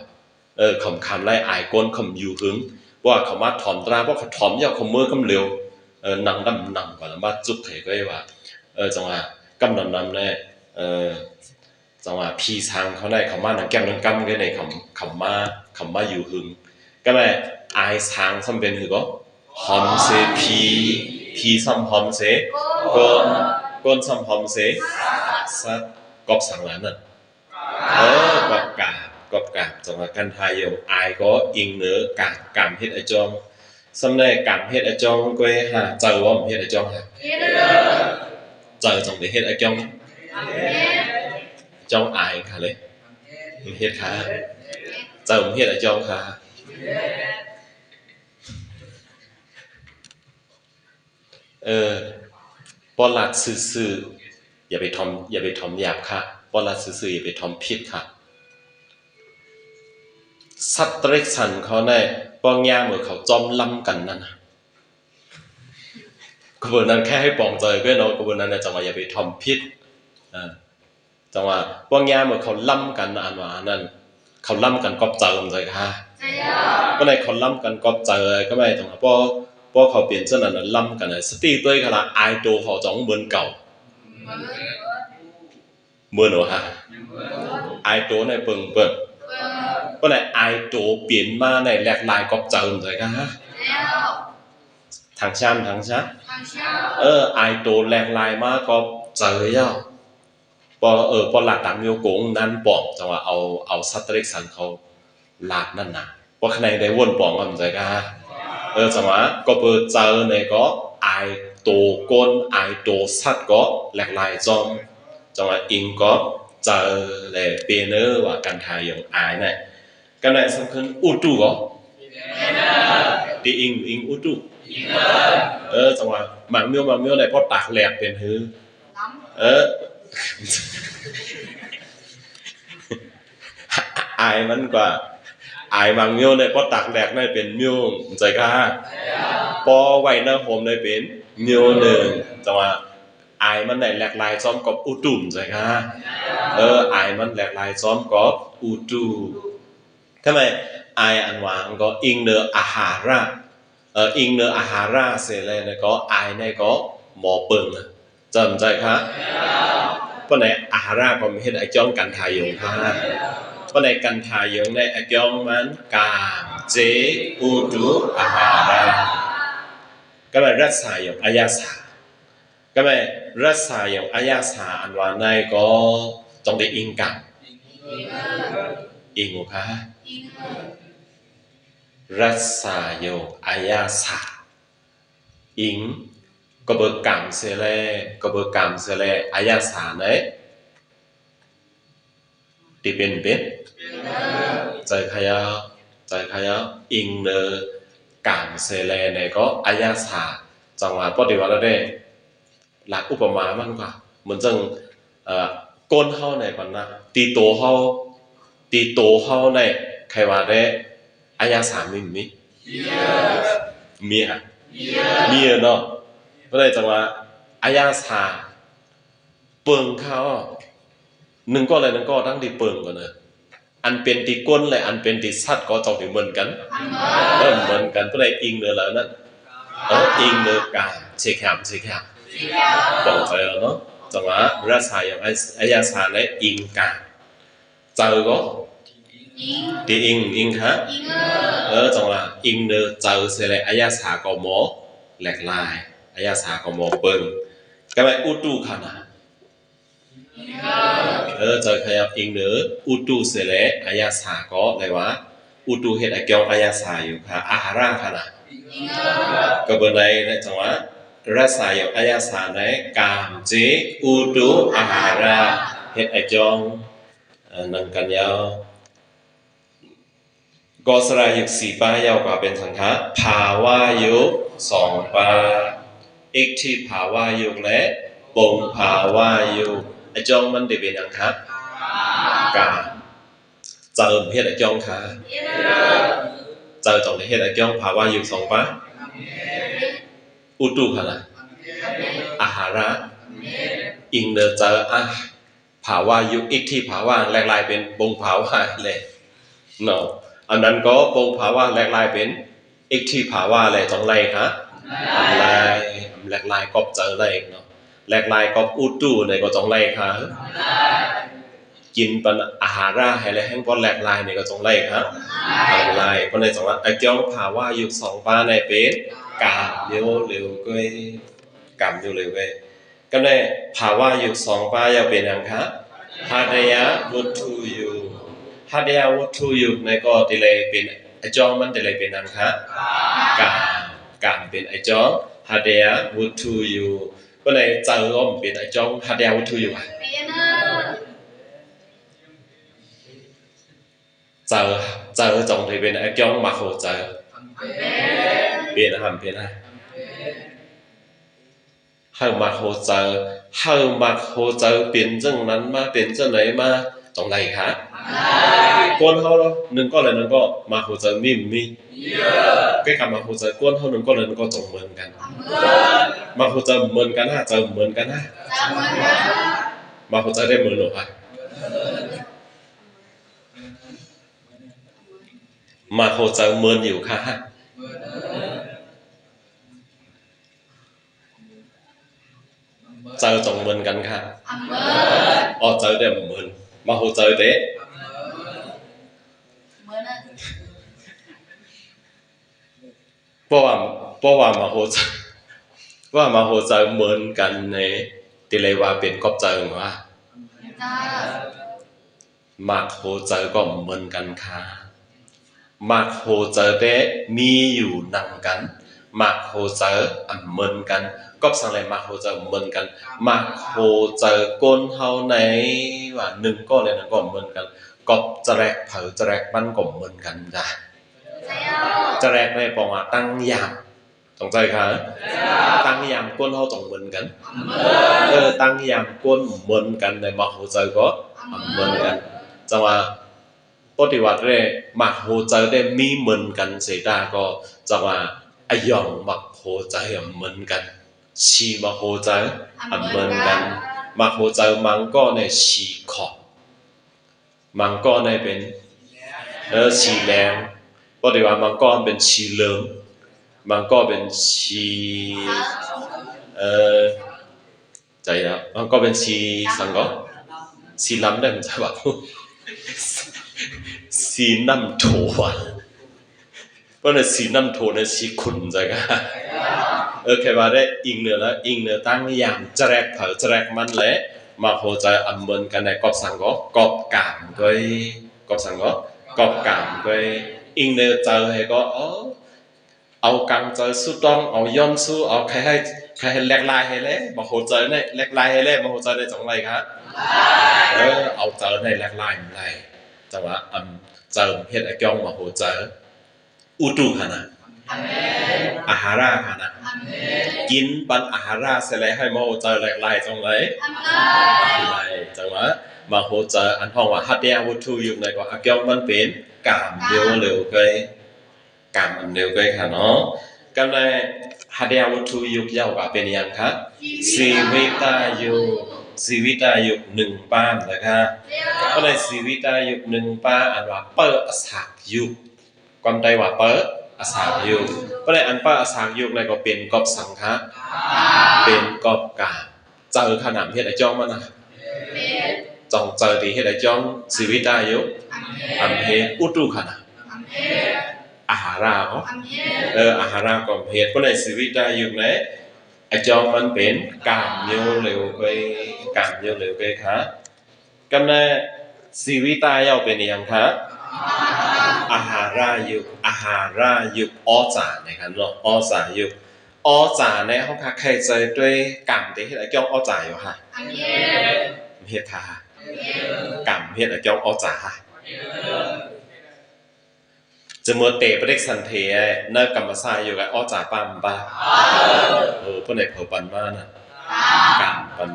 ขำขันไล่ไอก้นขำอยู่หึงว่าเขามาถอมตราเพราะเขาถอมยาวเขามือขำเร็วหนังดำหนังกว่าแล้วมาจุกเถก็ได้ว่าจังหวะกำนันนำเนี่ยจังหวะพีทางเขาได้เขามาหนังแก้มหนังกำก็ในขำมาอยู่หึงก็เลยไอทางซ้ำเป็นหือก็หอมเสพีซ้ำหอมเสก้นซ้ำหอมเสซัดกอบสังหลังนั่นกอบกาบจังหวะกันทายอยู่ไอก็อิงเนื้อกามเฮ็ดไอจองสำเร็จกามเฮ็ดไอจองก็หาเจอว่าเฮ็ดไอจองหาเจอจังได้เฮ็ดไอจองจองไอค่ะเลยเฮ็ดค่ะเจอเฮ็ดไอจองค่ะปอลัดซื่ออย่าไปทอมหยาบค่ะปอลัดซื่ออย่าไปทอมผิดค่ะสัตว์เล็กสันเขาในปองยาเหมือนเขาจอมล้ำกันนั่นกระบวนนั้นแค่ให้ปองใจเพื่อนเนาะกระบวนนั้นจังหวะอย่าไปทอมผิดจังหวะปองยาเหมือนเขาล้ำกันอันว่านั่นเขาล้ำกันกอบเจอมใจค่ะก็ในเขาล้ำกันกอบเจอก็ไม่จังหวะพอเขาเปลี่ยนเจ้านั้นล้ำกันเลยสตีตัวขนาดไอโตเขาจ้องเหมือนเก่าเหมือนหรอฮะไอโตในเปิงก็ในไอโตเปลี่ยนมาในแหลกลายกอบเจอมใจค่ะทางชาไอโตแหลกลายมากอบเจอย่าพอหลักตามโยโกงนั้นปองจังหวะเอาสัตว์เล็กสันเขาหลากนั่นน่ะว่าข้างในได้วนปองกันใจค่ะจังหวะก็เปิดเจอในก็ไอโตก้นไอโตสัตว์ก็แหลกลายจอมจังหวะอิงก็เจอเลยเปเนอร์ว่ากันทายอย่างไอเนี่ยกันได้สำคัญอุตุก็ตีอิงอุตุจังหวะหมังเมียวในพอตักแหลกเป็นหือไอมันกว่าไอมังเมียวในพอตักแหลกในเป็นเมียวใจกล้าพอไว้หน้าผมในเป็นเมียวหนึ่งจังหวะไอมันในแหลกลายซ้อมกับอุตุมใจกล้าไอมันแหลกลายซ้อมกับอุตุทำไมไออันวางก็อิงเนออาหาระอิงเนออาหาระเสร็จแล้วก็ไอในก็หมอเปิงจำใจค่ะ เพราะในอาหารก็มีให้ไอจ้องกันทายงค่ะเพราะในกันทายงในไอจ้องมันกามเจอุตุอาหารก็เลยรักษาอย่างอายาสาก็เลยรักษาอย่างอายาสาอันว่าในก็ต้องได้อิงกันอิงหูค่ะรักษาอย่างอายาสาอิงก็เบิกกรรมเสเลก็เบิกกรรมเสเลอายาสาไหนที่เป็นใจขยะใจขยะอิงเนอกรรมเสเลในก็อายาสาจังหวะปฏิวัติได้หลักอุปมามันกว่าเหมือนจังก้นเฮาในปันนะตีโตเฮาในใครว่าได้อายาสามีฮะมีเนาะก็เลยจังว่าอายาสาเปิงเขาหนึ่งก็อะไรหนึ่งก็ทั้งที่เปิงก่อนเนอะอันเป็นที่ก้นเลยอันเป็นที่สัตว์ก็ต้องเหมือนกันเหมือนกันก็เลยอิงเนอแล้วนั่นอิงเนอกาเช็คแฮมบอกใจเนาะจังว่ารักษาอย่างอายาสาในอิงกาเจอก็ที่อิงฮะจังว่าอิงเนอเจอเสร็จอายาสาก็หมอแหลกลายอายาสาก็หมอเปิงก็ไปอุตุขนาดเจอขยับอิงเนออุตุเสร็จอายาสาก็เลยว่าอุตุเฮ็ดไอเกี่ยวอายาสาอยู่ค่ะอาหารขนาดก็เบอร์ในจังว่ารักษาอย่างอายาสาในกามเจอุตุอาหารเฮ็ดไอจองนังกันยาวก็สลายยุก4 ป้ายาวกว่าเป็นสังฆะภาวายุก2 ป้าอีกที่ภาวายุกและปงภาวายุกไอจองมันได้เป็นอังคะกามเจอเฮ็ดไอจองค่ะเจอตรงในเฮ็ดไอจองภาวายุก2 ป้าอุตุขนาดอาหาระอิงเนอเจอภาวายุกอีกที่ภาวาแหลกลายเป็นปงภาวาเลยเนาะอันนั้นก็ปงภาวะแหลกลายเป็นอีกที่ภาวะอะไรต้องไล่ฮะแหลกลายก็เจอไล่เนาะแหลกลายก็อุตุในก็ต้องไล่ค่ะกินเป็นอาหาระให้แล้วแห้งก็แหลกลายในก็ต้องไล่ครับไล่เพราะในจังหวะไอ้เจ้าภาวะยุค2 ป้าในเป็นกามเร็วก็กามเร็วก็ในภาวะยุค2 ป้าจะเป็นอย่างครับหาดยะวุตุยุหาดยาวัตถุยุในก็ติเลยเป็นไอจองมันติเลยเป็นอันคะกามเป็นไอจองหาดยาวัตถุยุก็เลยเจอก็เป็นไอจองหาดยาวัตถุยุเจอจงที่เป็นไอจองมาโคเจอเป็นหำเป็นอะไรให้มาโคเจอให้มาโคเจอเป็นจังนั้นมาเป็นจังไหนมาตรงไหนคะก้นเขาเนาะหนึ่งก็เลยหนึ่งก็มาหัวใจมีใกล้กับมาหัวใจก้นเขาหนึ่งก็เลยหนึ่งก็จงเหมือนกันมาหัวใจเหมือนกันฮะจะเหมือนกันฮะมาหัวใจได้เหมือนหรือเปล่ามาหัวใจเหมือนอยู่ค่ะเจอจงเหมือนกันค่ะเจอได้เหมือนมาหัวใจเด้เพราะว่ามาโหใจเหมือนกันในติเลยว่าเป็นกอบใจว่ามาโหใจก็เหมือนกันค่ะมาโหใจได้มีอยู่นั่งกันมาโหใจเหมือนกันก็สั่งเลยมาโหใจเหมือนกันมาโหใจก้นเฮาในว่าหนึ่งก็เลยนั่นก็เหมือนกันก็จะแรกเผาจะแรกมันก็เหมือนกันจ้ะจะแรกในปองว่าตั้งยามตรงใจค่ะตั้งยามก้นเขาต้องเหมือนกันตั้งยามก้นเหมือนกันในมาโหใจก็เหมือนกันจังว่าปฏิวัติเลยมาโหใจได้มีเหมือนกันเสียดาก็จังว่าอายองมาโหใจเหมือนกันชีมาโหใจเหมือนกันมาโหใจมังก็ในชีขอบมังก็ในเป็นชีแรงปฏิวัติมังก็เป็นชีเลิงมังก็เป็นชี ใจแล้วก็เป็นชีสังก็ชีล้ำได้มันจะแบบชีน้ำโถอ่ะเพราะในชีน้ำโถในชีขุนใจกันแค่ว่าได้อิงเนื้อแล้วอิงเนื้อตั้งอย่างจะแรกเผอจะแรกมันแหละมาโหใจอันเมินกันในกอบสังก็กอบกามก็กอบสังก็กอบกามก็อิงเนื้อเจอให้ก็เอากังเจอสุดต้องเอาย้อนสู้เอาใครให้แหลกลายให้เลยมาโหใจในแหลกลายให้เลยมาโหใจในจังไรครับเอาเจอในแหลกลายมันไรจังหวะเจอเฮ็ดไอ้จ้องมาโหใจอุตุขนาดอาหาราขนาดกินปันอาหาราเสร็จแล้วให้มาโหใจแหลกลายจังไรจังหวะมาโหใจอันห้องว่าฮัตเดียวุตุอยู่ในก็ไอ้จ้องมันเป็นกามเดียวเร็วเกยกามอันเดียวเกยค่ะเนาะก็ในฮัตเดียวุตุยุกยาวกว่าเป็นยังครับชีวิตอายุ1ป้านนะครับก็ในชีวิตอายุ1ป้าอันว่าเปิดอสากยุกความใดว่าเปิดอสากยุกก็ในอันเปิดอสากยุกในก็เป็นกอบสังฆะเป็นกอบกามเจอขนาดเฮ็ดไอ้จ้องมันนะจองเจอที่เฮ็ดไอ้จ้องชีวิตอายุอันเฮ็ดอุตุขนาดอาหาราเนาะอาหาราก็เฮ็ดก็ในชีวิตอายุไหนไอ้จอมมันเป็นกามโยเหลวไปกามโยเหลวไปครับกำเนิดชีวิตตายเอาเป็นยังครับอาหารายุกอ้อจ่านะครับเนาะอ้อจ่ายุกอ้อจ่าในห้องพักใครใจด้วยกามที่ไอ้จ้องอ้อจ่าอยู่ค่ะเฮ็ดค่ะกามเฮ็ดไอ้จ้องอ้อจ่าค่ะจะมัวเตะประเด็กสันเทเนื้อกรรมสายอยู่กับอ้อจ่าปั๊มป่ะพวกไหนเผาปันมานะกำปัน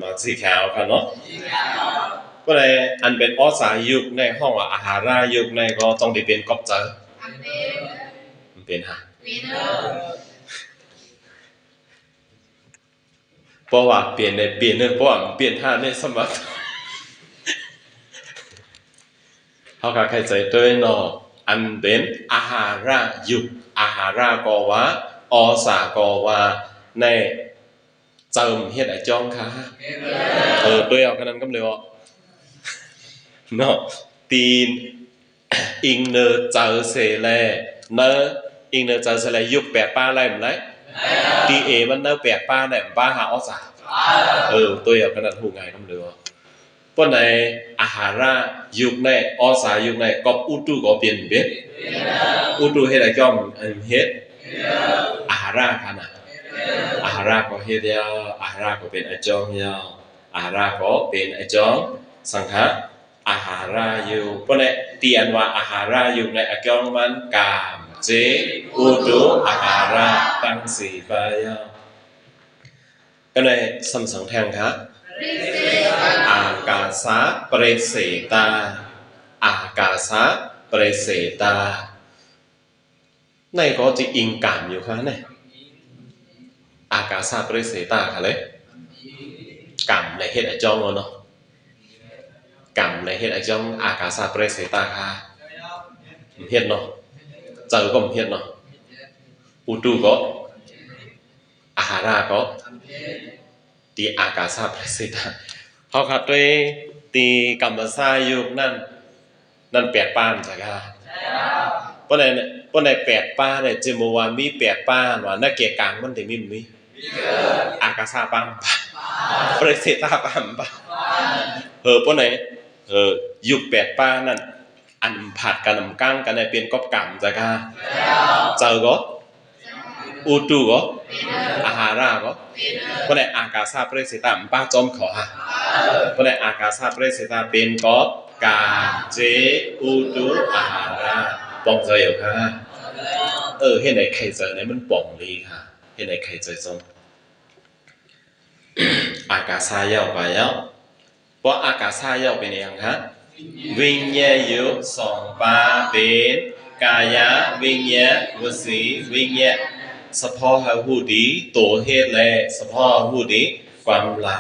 มาสีขาวค่ะเนาะพวกไหนอันเป็นอ้อจ่ายุกในห้องอาหารายุกในก็ต้องได้เป็นกอบเจอมันเป็นฮะเพราะว่าเปลี่ยนเพราะว่าเปลี่ยนท่าในสมัครเขาก็ใครใจด้วยเนาะอันเป็นอาหารายุกอาหาราก็ว่าอสาก็ว่าในเจิมเฮ็ดไอ้จ้องค่ะด้วยเอากันนั้นก็เลยเนาะตีนอิงเนอเจอเสแลเนออิงเนอเจอเสแลยุก8ป้าอะไรมั้ยตีเอมันเนอ8ป้าเนี่ยป้าหาอสาตัวเอากันนั้นฮู้ง่ายนำเลยป้นในอาหารายุกในอสายุกในกอบอุตุก็เปลี่ยนเบ็ดอุตุเฮ็ดไอ้จ้องเฮ็ดอาหาราค่ะนะอาหาราก็เฮ็ดยาวอาหาราก็เป็นไอ้จ้องยาวอาหาราก็เป็นไอ้จ้องสังฆะอาหารายุเพราะในเตียนว่าอาหารายุในไอ้จ้องมันกามเจอุตุอาหาราตั้ง4ปายาวก็ในสัมสังแทงครับอากาสะเปรเสตาอากาสะเปรเสตาในก็จะอิงกามอยู่ค่ะเนี่ยอากาสะเปรเสตาค่ะเลยกามในเฮ็ดไอ้จ้องเนาะกามในเฮ็ดไอ้จ้องอากาสะเปรเสตาค่ะเฮ็ดเนาะเจอก็เฮ็ดเนาะอุตุก็อาหาราก็ตีอากาสะเปรเสตาเขาขัดด้วยตีกรรมสายยุกนั่น8ป้านจ้ะค่ะป้นใน8ป้านเนี่ยจิมว่ามี8ป้านว่านักเกกลางมันได้มีอากาสะปังเปรเสตาปังปะป้นไหนยุค8ป้านนั่นอันผัดกันนำกั้งกันในเป็นกอบกรรมจ้ะค่ะเจอก็อุตุก็อาหาราก็ป้นในอากาสะเปรเสตาป้าจอมขอฮะป้นในอากาสะเปรเสตาเป็นกอบกาเจอุตุอาหาราป้องใจอยู่ค่ะเห็นไหนใครเจอไหนมันป่องเลยค่ะเห็นไหนใครเจอจงอากาศายาวไปแล้วเพราะอากาศายาวเป็นยังคะวิญญาณยุ2ป้าเป็นกายะวิญญาณวสีวิญญาณสภาพหูดีตัวเฮ็ดและสภาพหูดีความลา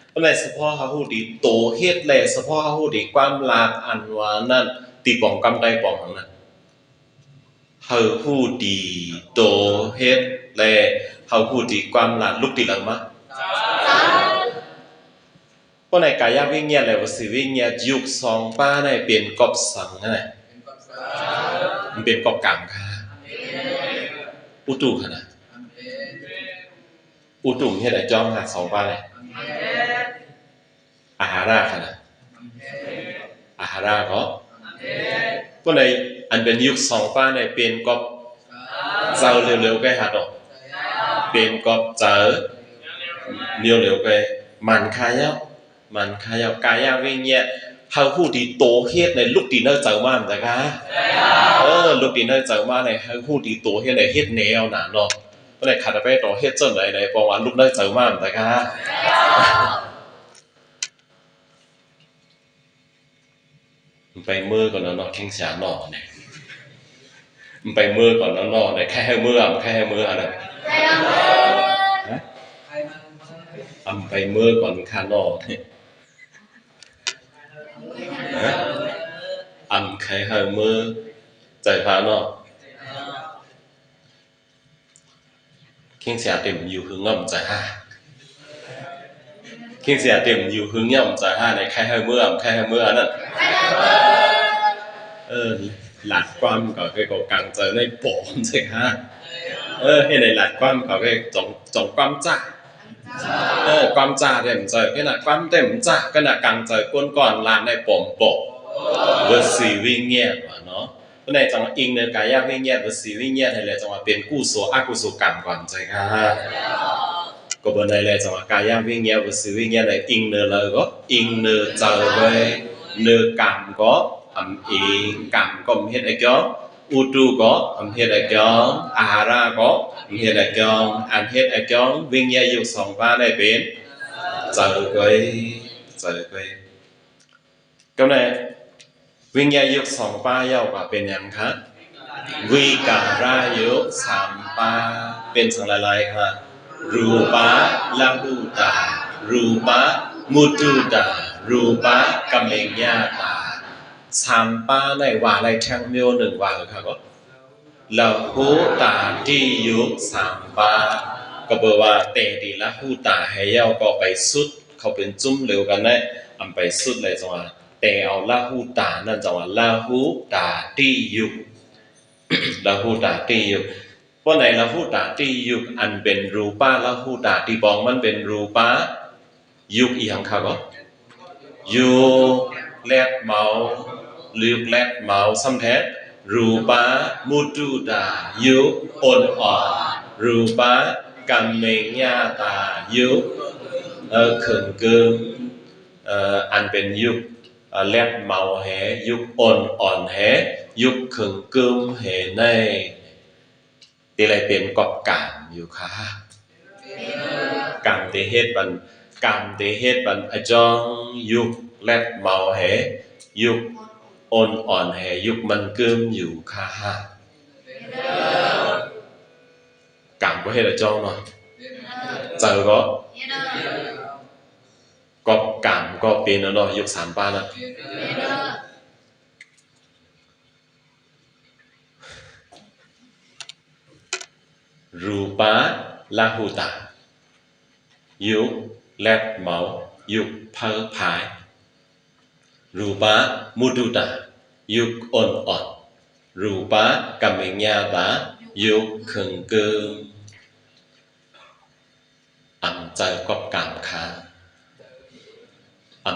เพราะในสภาพหูดีตัวเฮ็ดและสภาพหูดีความลาอันว่านั่นตีป่องกำไดป่องนั้นเฮาหูดีตัวเฮ็ดและเฮาหูดีความลาลูกตีหลังมา เพราะในกายวิญญาณและวสีวิญญาณยุคสองป้าในเป็นกอบสังนั่นแหละมันเป็นกอบกรรมค่ะอุตุขนาดอุตุเฮ็ดให้จ้องหาสองป้าเลยอาหาราขนาดอาหาราก็เพราะในอันเป็นยุคสองป้าในเป็นกอบเจ้าเร็วๆใกล้หาดอกเป็นกอบเจอเร็วๆใกล้มันคายะมันคายกายวิญญาณเฮาฮู้ที่โตเฮ็ดในลูกที่เนอเจ้ามาแต่กะลูกที่เนอเจ้ามาในเฮาฮู้ที่โตเฮ็ดในเฮ็ดแนวน่ะเนาะบ่ได้ขัดไปต่อเฮ็ดจังได๋ในเพราะว่าลูกเนอเจ้ามาแต่กะไปมือก่อนเนาะแข้งเสียเนาะเนี่ยมันไปมือก่อนเนาะเนี่ยแค่ให้มืออันนั้นฮะไปมือก่อนค่ะเนาะใครให้มือใจพาเนาะเข่งเสียเต็มอยู่หึงง่ำใจห้าเข่งเสียเต็มอยู่หึงง่ำใจห้าในใครให้มือนั่นหลัดความก็คือก็กังใจในปอมใจห้าให้ในหลัดความก็คือจงความจ้าความจ้าเต็มใจcái làความเต็มจ้าcái làกังใจก้นก่อนลานในปอมปกวสีวิญญาณเนาะเพราะในจังหวะอิงในกายวิญญาณวสีวิญญาณให้เลยจังหวะเป็นกุศลอกุศลกรรมก่อนใจค่ะก็บนในเลยจังหวะกายวิญญาณวสีวิญญาณในอิงเนเลยก็อิงเนเจอไปเนกรรมก็อิงกรรมก็เฮ็ดไอ้จ้องอุตุก็เฮ็ดไอ้จ้องอาหาราก็เฮ็ดไอ้จ้องเฮ็ดไอ้จ้องวิญญาณอยู่สองบ้านได้เป็นเจอไปก็ในวิญญาณยุคสองป้าเย้าก็เป็นยังคะวิการายุคสามป้าเป็นสังหลายๆค่ะรูปะลาหูตารูปะมุตุตารูปะกัมเมญญาตาสามป้าในว่าในแท่งเมียวหนึ่งว่าเลยค่ะก็ลาหูตาที่ยุคสามป้าก็บอกว่าเตดีลาหูตาให้เย้าก็ไปสุดเขาเป็นจุ้มเร็วกันได้ไปสุดเลยจังหวะแต่เอาลาหูตานั่นจังหวะลาหูตาที่ยุคลาหูตาที่ยุคเพราะในลาหูตาที่ยุคอันเป็นรูปะลาหูตาที่บองมันเป็นรูปะยุคอีหยังค่ะก็ยุคแลดเมาลึกแลดเมาซ้ำแท้รูปะมุตุตายุคอ่อนอ่อนรูปะกัมเมญญาตายุคเขิงเกิมอันเป็นยุคแลดเมาแหยุคอ่อนแหยุคเขิงเกิมแหในที่ไรเป็นกอบกามอยู่ค่ะกามเตเฮ็ดบันอจองยุคแลดเมาแหยุคอ่อนแหยุคมันเกิมอยู่ค่ะกามก็เฮ็ดอจองเนาะเจอก็กอบกามก็เป็นเนาะยุคสามป้านะรูปะลาหูตายุคแลดเมายุคเพ้อพายรูปะมุตุตายุคอ่อนรูปะกัมเมญญาตายุคเขิงเกิมใจกอบกามค่ะ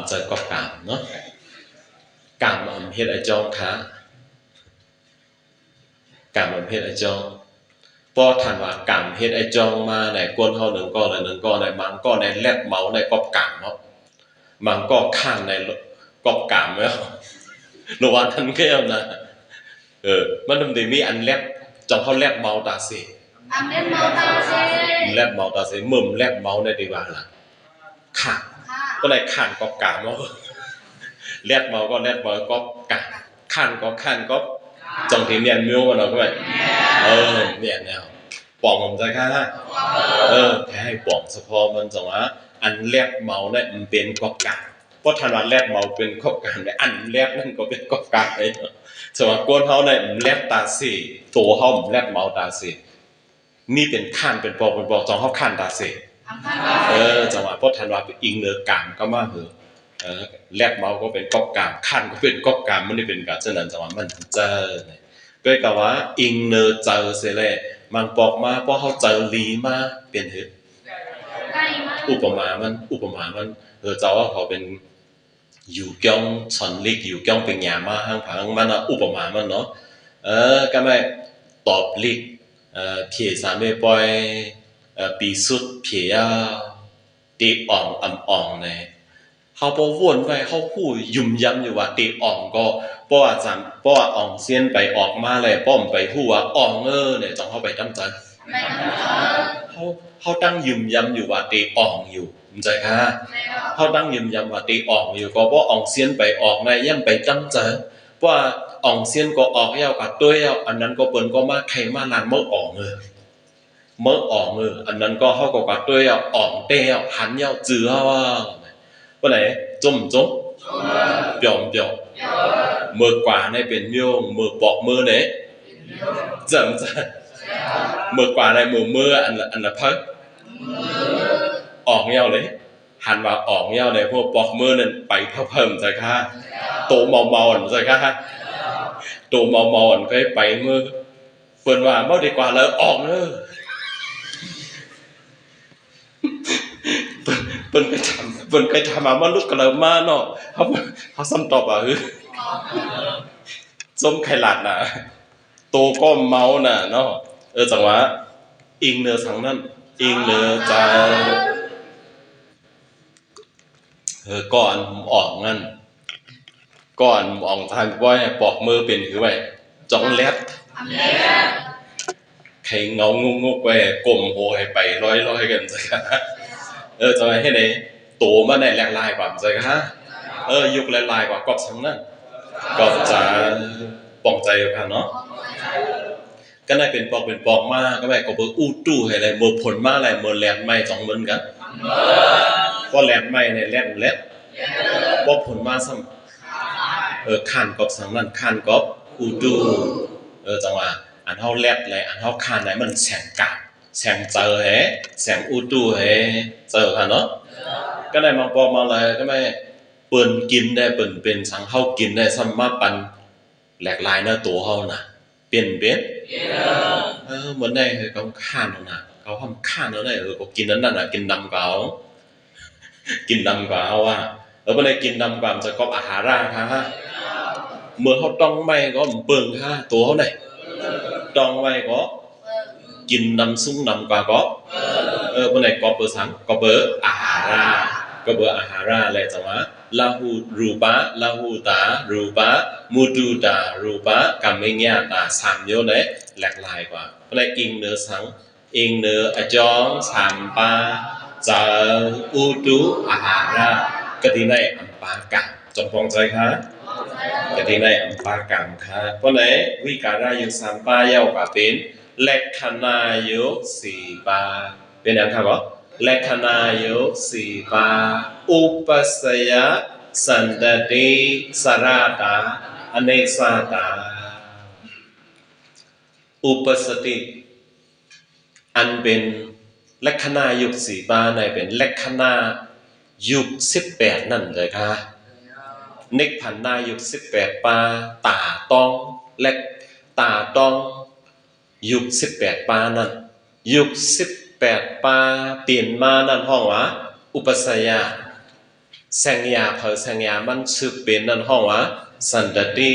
ใจกอบกามเนาะกามเฮ็ดไอ้จองค่ะกามเฮ็ดไอ้จองพอท่านว่ากามเฮ็ดไอ้จองมาในกวนเฮาหนึ่งก้อนในมังก็ในแลดเมาในกอบกามเนาะมังก็ข้างในกอบกามแล้วระหว่างนั้นก็ยังนะมันมันมีอันแลดจังเฮาแลดเมาตาสิแลดเมาตาสิมึมแลดเมาในดีกว่าล่ะข้างก็ได้ข้างกอบกามเนาะแลดเมาก็แลดเมากอบกามข้างก็จังที่เนียนมิวกันเนาะก็แบบเนี่ยแนวปองผมจะค่ะแค่ให้ปองเฉพาะมันจังว่าอันแลดเมาเนี่ยมันเป็นกอบกามเพราะทันว่าแลดเมาเป็นกอบกามเนี่ยอันแลดนั่นก็เป็นกอบกามเลยสมมุติกวนเฮาเนี่ยแลดตาสิตัวเฮาแลดเมาตาสินี่เป็นข้านเป็นปอกจังเฮาข้านตาสิจังว่าเพราะทันว่าเป็นอิงเนอกามก็มาเหอะ แลกเมาก็เป็นกอบกามคันก็เป็นกอบกามมันนี่เป็นกาฉะนั้นจังว่ามันเจอก็กะว่าอิงเนอเจอเสแลมันปอกมาเพราะเขาเจอลีมาเป็นเหตุอุปมามันเจ้าว่าเขาเป็นอยู่เกี้ยงชนลิกอยู่เกี้ยงเป็นหยามาห้างผังมันอุปมามันเนาะก็ไม่ตอบลิกเพียสามปอยปีสุดเพียตีอ่องอ่องเนี่ยเขาพอวนไปเขาคู่ยุ่มย้ำอยู่ว่าตีอ่องก็เพราะว่าอ่องเสียนไปออกมาเลยป้อมไปหัวอ่องเนี่ยต้องเข้าไปตั้งใจเขาตั้งยุ่มย้ำอยู่ว่าตีอ่องอยู่เข้าใจค่ะเขาตั้งยุ่มย้ำว่าตีอ่องอยู่ก็เพราะอ่องเสียนไปออกในยังไปตั้งใจเพราะว่าอ่องเสียนก็ออกยาวกับตัวเอันนั้นก็เปิ้นก็มาใครมาลานเมื่ออ่องอันนั้นก็เขาก็กับตัวอ่องเตี้ยหันยาวจื้อว่าวันไหนจมเปียวมือกว่าในเป็นเมียวมือปอกมือเนี่ยจังมือกว่าในมืออันละพักออกเงาเลยหันมาออกเงาเลยพวกปอกมือนั่นไปเพิ่มใจค่ะโตเมาใจค่ะโตเมาก็ไปมือเปิ่นว่าเมื่อดีกว่าแล้วออกเลยเปิ้นไปทำมามันลุกกระเลยมาเนาะเขาซ้ำตอบว่าส้มไข่หลาดน่ะโตก็เมาน่ะเนาะจังหวะอิงเนื้อสังนั้นอิงเนื้อใจก่อนออกงั้นก่อนออกทางบ่อยปอกมือเป็นคือไว้จ้องแลดใครเงางกๆไว้กลมโหให้ไปร้อยกันจ้ะจะให้ไหนโตมาในแหลกลายกว่าจ้ะยุคลายกว่ากอบสังนั้นก็จะป้องใจกันเนาะก็ได้เป็นปอกมาก็แบบก็เบิ่อู้ตู้ให้อะไรบ่ผลมาอะไรบ่แลนใหม่2มื้อกันก็แลนใหม่เนี่ยแลนบ่ผลมาซ้ำคันกอบสังนั้นคันกอบอู้ตู้จังว่าอันเฮาแลดเลยอันเฮาคันไหนมันแสงกะแสงเจอแฮแสงอู้ตู้แฮเจอกันเนาะก็ได้มาปอกมาเลยก็ไม่เปิ้นกินได้เปิ้นเป็นสังเฮากินได้ซ้ำมาปันแหลกลายหน้าตัวเฮาน่ะเปลี่ยนเหมือนได้เขาข้านน่ะเขาทำข้านแล้วได้ก็กินนั้นน่ะกินดำเก่ากินดำกว่าเฮาว่าบ่ได้กินดำกว่าจะกอบอาหาราค่ะเมื่อเฮาต้องไม่ก็เบิ่งค่ะตัวเฮาได้ต้องไว้ก็กินน้ำซุงน้ำกว่าก็บ่ได้ก็เปิดสังก็เปิดอาหาราก็เปิดอาหาราแหละจังว่าลาหูรูปะลาหูตารูปะมุตุตารูปะกัมเมญญาตา3โยเนี่ยแหลกหลายกว่าเพราะนั้นอิงเนื้อสังอิงเนื้ออจอง3ปาจาอุตุอาหารากติในอัมปากะจงปองใจค่ะกติในอัมปากะค่ะเพราะนั้นวิการายุ3ปาเยาวกว่าเป็นเลขคณายุ4ปาเป็นอย่างครับเลขนายก4ปาอุปสยสันตติสราตาอเนกสาตาอุปสติอันเป็นเลขนายุค4ปาในเป็นเลขนายุค18นั่นเลยค่ะนิพพานายุค18ปาตาต้องเลขตาต้องยุค18ปานั่นยุค18ปาเปลี่ยนมานั่นห้องว่าอุปสยาแสงยาแสงยามันสืบเป็นนั่นห้องว่าสันตติ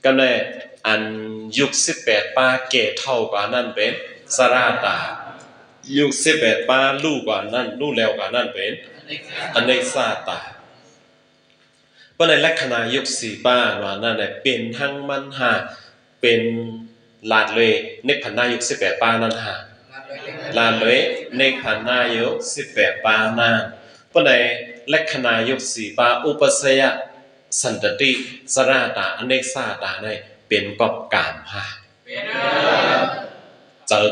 ก็เลยอันยุค18ปาเกตเท่ากว่านั่นเป็นสราตายุค18ปาลู่กว่านั่นลู่แล้วกว่านั่นเป็นอเนกสาตาเพราะในลักษณะยุค4ปาว่านั่นเป็นทั้งมันหาเป็นลาดเลยนิพพานายุค18ปานั่นหาลาเลยเนกขันนายุ18ปานาเพราะในลักษณะยุค4ปาอุปสยสันตติสราตาอเนกสาตาในเป็นกอบกามฮะเจอ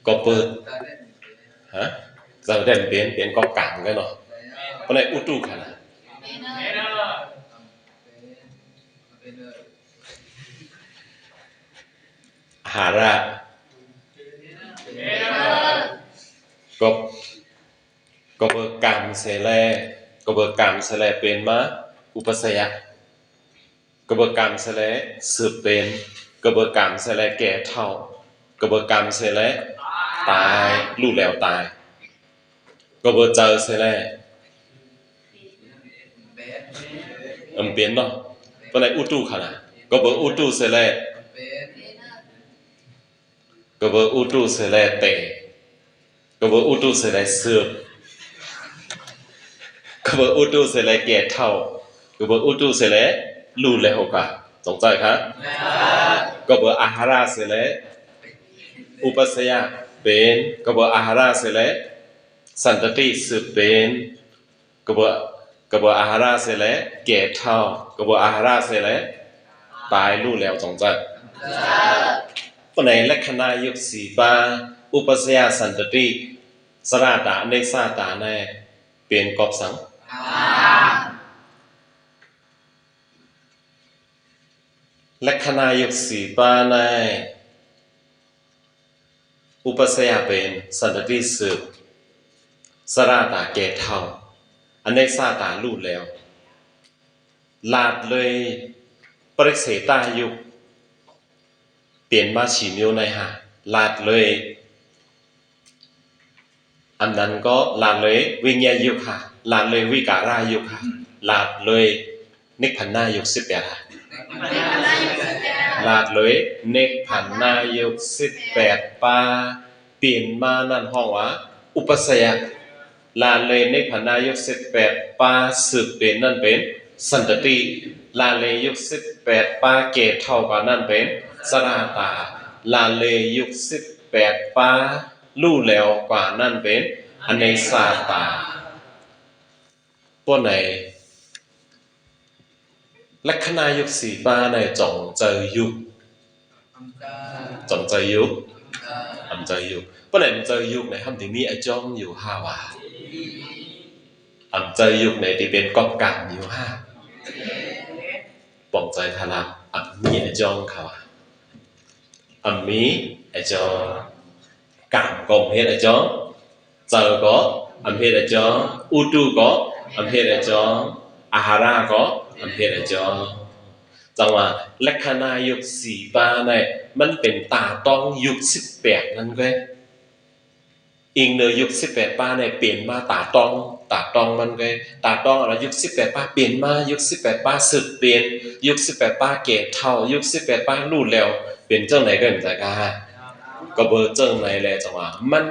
ก็เปิดฮะเจอได้เปลี่ยนกอบกามกันเนาะเพราะในอุตุขนาดหาระก็ ก็เบิกกรรมเสแลก็เบิกกรรมเสแลเป็นมาอุปสยะก็เบิกกรรมเสแลสืบเป็นก็เบิกกรรมเสแลแก่เท่าก็เบิกกรรมเสแลตายรู้แล้วตายก็เบิกเจอเสแลเป็นเนาะปะไหนอุตุขนาดก็เบิกอุตุเสแลก็เบิกอุตุเสแลเตก็เบิกอุตุเสแลสืบก็เบิกอุตุเสแลแก่เท่าก็เบิกอุตุเสแลรู้แล้วกะสงใจครับก็เบิกอาหาราเสแลอุปสยะเป็นก็เบิกอาหาราเสแลสันตติสืบเป็นก็เบิกอาหาราเสแลแก่เท่าก็เบิกอาหาราเสแลตายรู้แล้วสงใจปะไหนลักขณะยุคสีปาอุปสยะสันตติสราตาเนสาตาแน่เปลี่ยนกอบสังลักขณะยุคสีปาในอุปสยะเป็นสันตติสืบสราตาแก่เท่าอเนกสาตารู้แล้วลาดเลยปริเสตายุคเปลี่ยนมาฉีมิวในหาลาดเลยอันนั้นก็ลาดเลยวิญญายุคค่ะลาดเลยวิการายุคค่ะลาดเลยนิพพานายุค18ค่ะลาดเลยนิพพานายุค18ปาเปลี่ยนมานั่นห้องว่าอุปสยะลาดเลยนิพพานายุค18ปาสืบเป็นนั่นเป็นสันตติลาเลยยุค18ปาเกตเท่ากับนั่นเป็นสราตาลาเลยยุค18ปารู้แล้วกว่านั่นเป็นอเนสาตาพวกไหนลักขณะยุคสีปาในจงเจอยุคจงเจอยุคเจอยุคพวกไหนเจอยุคในคำที่มีไอจ้องอยู่ห้าวาเจอยุคในที่เป็นกอบกางอยู่ห้าปองใจทารามีไอจ้องเขามีไอจ้องcảm gồm hết ở chỗ giờ có hết ở chỗ utu có hết ở chỗ ahara có hết ở chỗ จังว่าลักขณะยุค4ปาเนี่ยมันเป็นตาต้องยุค18นั่นเว้ยอีกเนยุค18ปาเนี่ยเปลี่ยนมาตาต้องมันเว้ยตาต้องอะไรยุค18ปาเปลี่ยนมายุค18ปาสึกเปลี่ยนยุค18ปาเกตเท่ายุค18ปารู้แล้วเป็นจังไหนกันจังกะก็เบอร์เจิ้งในแหละจังว่ามัน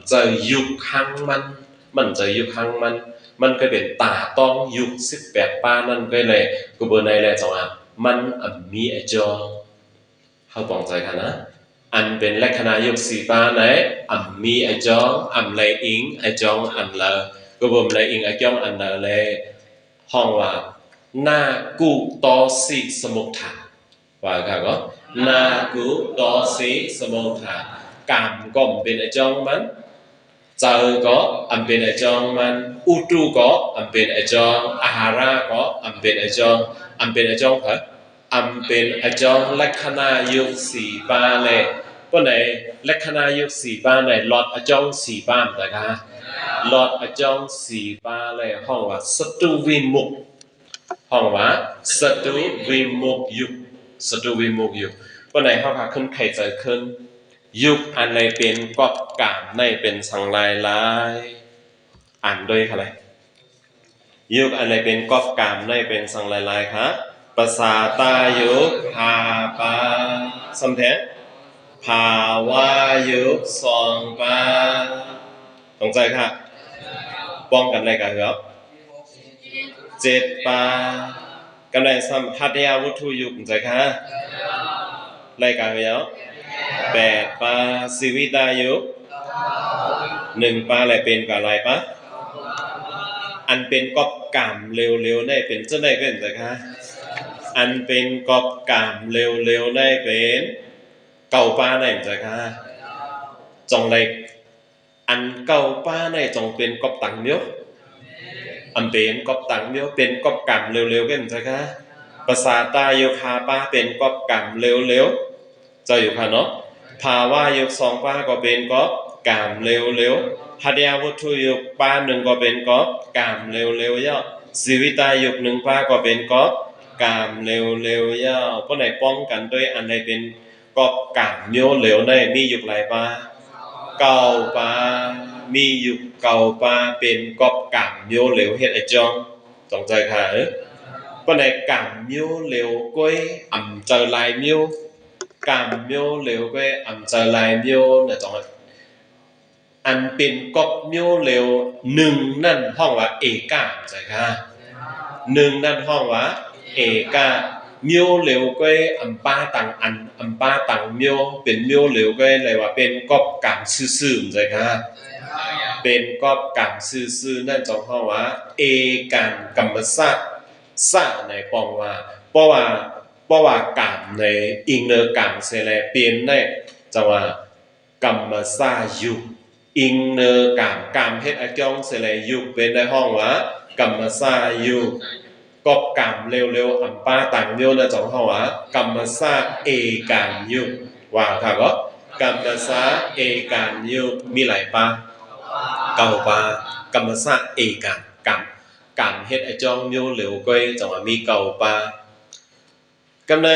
ใจยุคครั้งมันใจยุคครั้งมันก็เป็นตาต้องยุค18ปานั่นก็เลยก็เบอร์ในแหละจังว่ามันมีไอจองเขาปองใจกันนะอันเป็นลักษณะยุค4ปาไหนมีไอจองเลยอิงไอจองละก็เบอร์เลยอิงไอจองละเลยห้องว่าหน้ากูตอสิสมุทฐานว่าค่ะก็นากุตอสีสมุทฐานกามก็เป็นไอจองมันเจอก็เป็นไอจองมันอุตุก็เป็นไอจองอาหาระก็เป็นไอจองเป็นไอจองค่ะเป็นไอจองลักษณะยุค4ปาเลยพวกไหนลักษณะยุค4ปาไหนหลอดไอจอง4ปานะคะหลอดไอจอง4ปาเลยห้องว่าสตุวิมุกห้องว่าสตุวิมุกยุคสตุวิมุกยุคพวกไหนเขาพาขึ้นไข่ใจขึ้นยุคอันในเป็นกอบกามในเป็นสังลายลายอ่านด้วยอะไรยุคอันในเป็นกอบกามในเป็นสังลายลายครับภาษาตายุคภาปาสำเพ็จภาวายุคสองปาตรงใจค่ะป้องกันอะไรกันครับ7ปากำลังสัมหัตยาวุถุยุคตรงใจค่ะรายการแล้ว8ปาสิวิตายุค1ปาอะไรเป็นกับอะไรปะอันเป็นกอบกามเร็วๆได้เป็นเจ้าได้เป็นแต่ค่ะอันเป็นกอบกามเร็วๆได้เป็นเก่าป้าได้จ้ะค่ะจงเลยอันเก่าป้าได้จงเป็นกอบตังเดียวอันเป็นกอบตังเดียวเป็นกอบกามเร็วๆกันจ้ะค่ะภาษาตาโยคาป้าเป็นกอบกามเร็วๆจะอยู่ค่ะเนาะภาวะยุค2ปาก็เป็นกอบ กามเร็วหัตยาวัตถุยุคป้าหนึ่งก็เป็นก๊อบกามเร็วย่อชีวิตายุคหนึ่งป้าก็เป็นก๊อบกามเร็วย่อเพราะไหนป้องกันด้วยอันใดเป็นก๊อบกามโยเหลวในมียุคหลายป้าเก่าป้ามียุคเก่าป้าเป็นก๊อบกามโยเหลวเฮ็ดไอจองจงใจค่ะเพราะไหนกามโยเหลวก้อยอ่ำเจอลายโยกามโยเหลวก้อยอ่ำเจอลายโยเนี่ยจงอันเป็นก๊อบโยเหลวหนึ่งนั่นห้องว่าเอกาใช่ค่ะหนึ่งนั่นห้องว่าเอกาเมียวเหลวก้อยอัมป้าต่างอันอัมป้าต่างเมียวเป็นเมียวเหลวก้อยอะไรว่าเป็นก๊อบกามซื่อๆใช่ค่ะเป็นก๊อบกามซื่อๆนั่นจงห้องว่าเอกันกัมมสะสะในปองว่าเพราะว่ากามในอิงเนอร์กามเสแลเปลี่ยนได้จังว่ากัมมสะยุอิงเนอร์กามเฮ็ดอะจองเสแลยุเป็นในห้องว่ากัมมสะยุกอบกามเร็วๆอัมป้าต่างโยนะจงห้องว่ากัมมสะเอกันยุว่าค่ะก็กัมมสะเอกันยุมีหลายป้าเก่าป้ากัมมสะเอกันกามเฮ็ดอะจองโยเหลวก้อยจังว่ามีเก่าป้ากำเน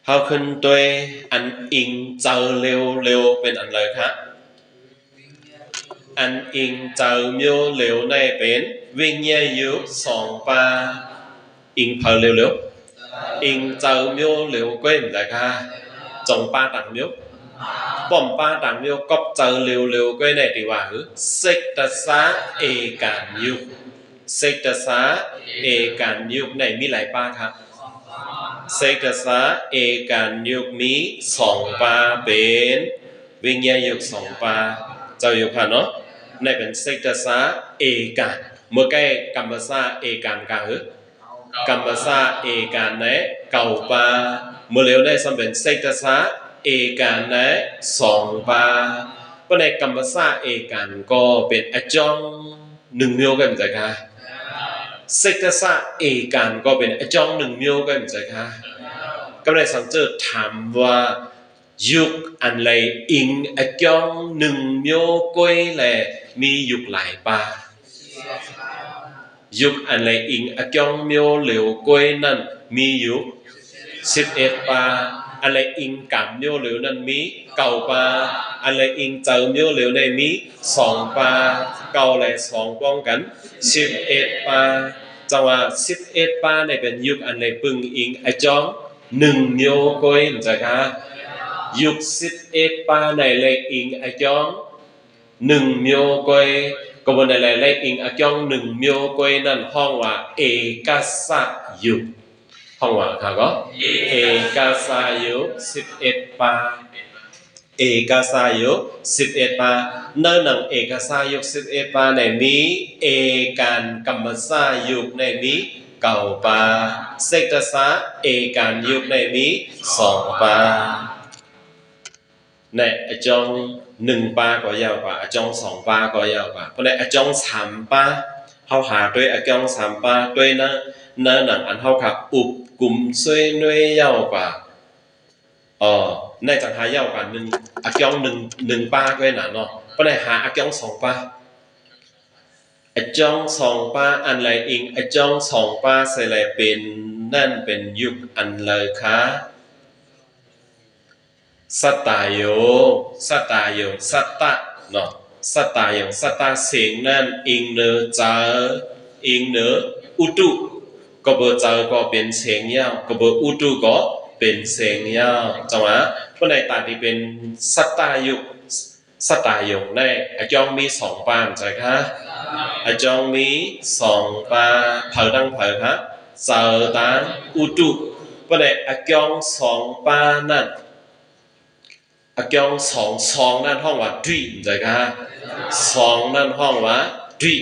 เฮาขึ้นด้วยอันอิงเจอเร็วเป็นอันเลยครับอันอิงเจอโยเหลวในเป็นวิญญายุสองปาอิงเพอเร็วอิงเจอโยเหลวก้อยเหมือนกันค่ะจงปาต่างโยป้อมปาต่างโยก็เจอเร็วก้อยในที่ว่าคือเซกตะสาเอกันยุเซกตะสาเอกันยุในมีหลายป้าครับเซกตะสาเอกันยุมีสองปาเป็นวิญญายุสองปาเจ้าอยู่ค่ะเนาะในเป็นเซกตะสาเอกันเมื่อใกล้กัมมสะเอกันกะหือกัมมสะเอกันในเก่าปาเมื่อเร็วได้สำเป็นเซกตะสาเอกันในสองปาก็ในกัมมสะเอกันก็เป็นอจองหนึ่งเมียวกันจ้ะค่ะเซกตะสะเอกันก็เป็นอจองหนึ่งเมียวกันจ้ะค่ะก็ในสังเจอถามว่ายุคอันไรอิงอจองหนึ่งเมียวก้อยแหละมียุคหลายปายุคอันไรอิงอจองเมียวเหลวก้อยนั่นมียุค11ปาอะไรอิงกามเมียวเหลวนั้นมีเก่าปาอะไรอิงเจอเมียวเหลวในมี2ปาเก่าและ2ป้องกัน11ปาจังว่า11ปาในเป็นยุคอันไรปึงอิงอจอง1เมียวก้อยจ้ะค่ะยุค11ปาในเลอิงอจอง1เมียวก้อยก็บนในเลอิงอจอง1เมียวก้อยนั่นห้องว่าเอกสะยุคห้องว่าค่ะก็เอกสายุ11ปาเอกสายุ11ปาเนื่องหนังเอกสายุ11ปาในมีเอกันกัมมสายุในมีเก่าปาเซกตสะเอกันยุในมี2ปาในอจอง1ปาก็ยาวกว่าอจอง2ปาก็ยาวกว่าเพราะในอจอง3ปาเฮาหาด้วยอจอง3ปาด้วยนะหนังอันเฮาค่ะอุบกลุ่มช่วยน้อยยาวกว่าในจังหายาวกว่า1อจอง1ปาก็น่ะเนาะเพราะในหาอจอง2ปาอจอง2ปาอันไรอิงอจอง2ปาใส่ไรเป็นนั่นเป็นยุคอันเลยค่ะสัตตาโยสัตตะเนาะสัตตาโยสัตตาเสียงนั่นอิงเนอจาอิงเนออุตุก็เบอจาก็เป็นเสียงยาวก็เบออุตุก็เป็นเสียงยาวจังหวะเพราะในตาที่เป็นสัตตาโยในอจองมี2ปาใช่ค่ะอจองมี2ปาเผาดังเผาค่ะเจอตังอุตุเพราะในอจอง2ปานั่นอจอง2นั่นห้องว่าดุยใช่ค่ะ2นั่นห้องว่าดุย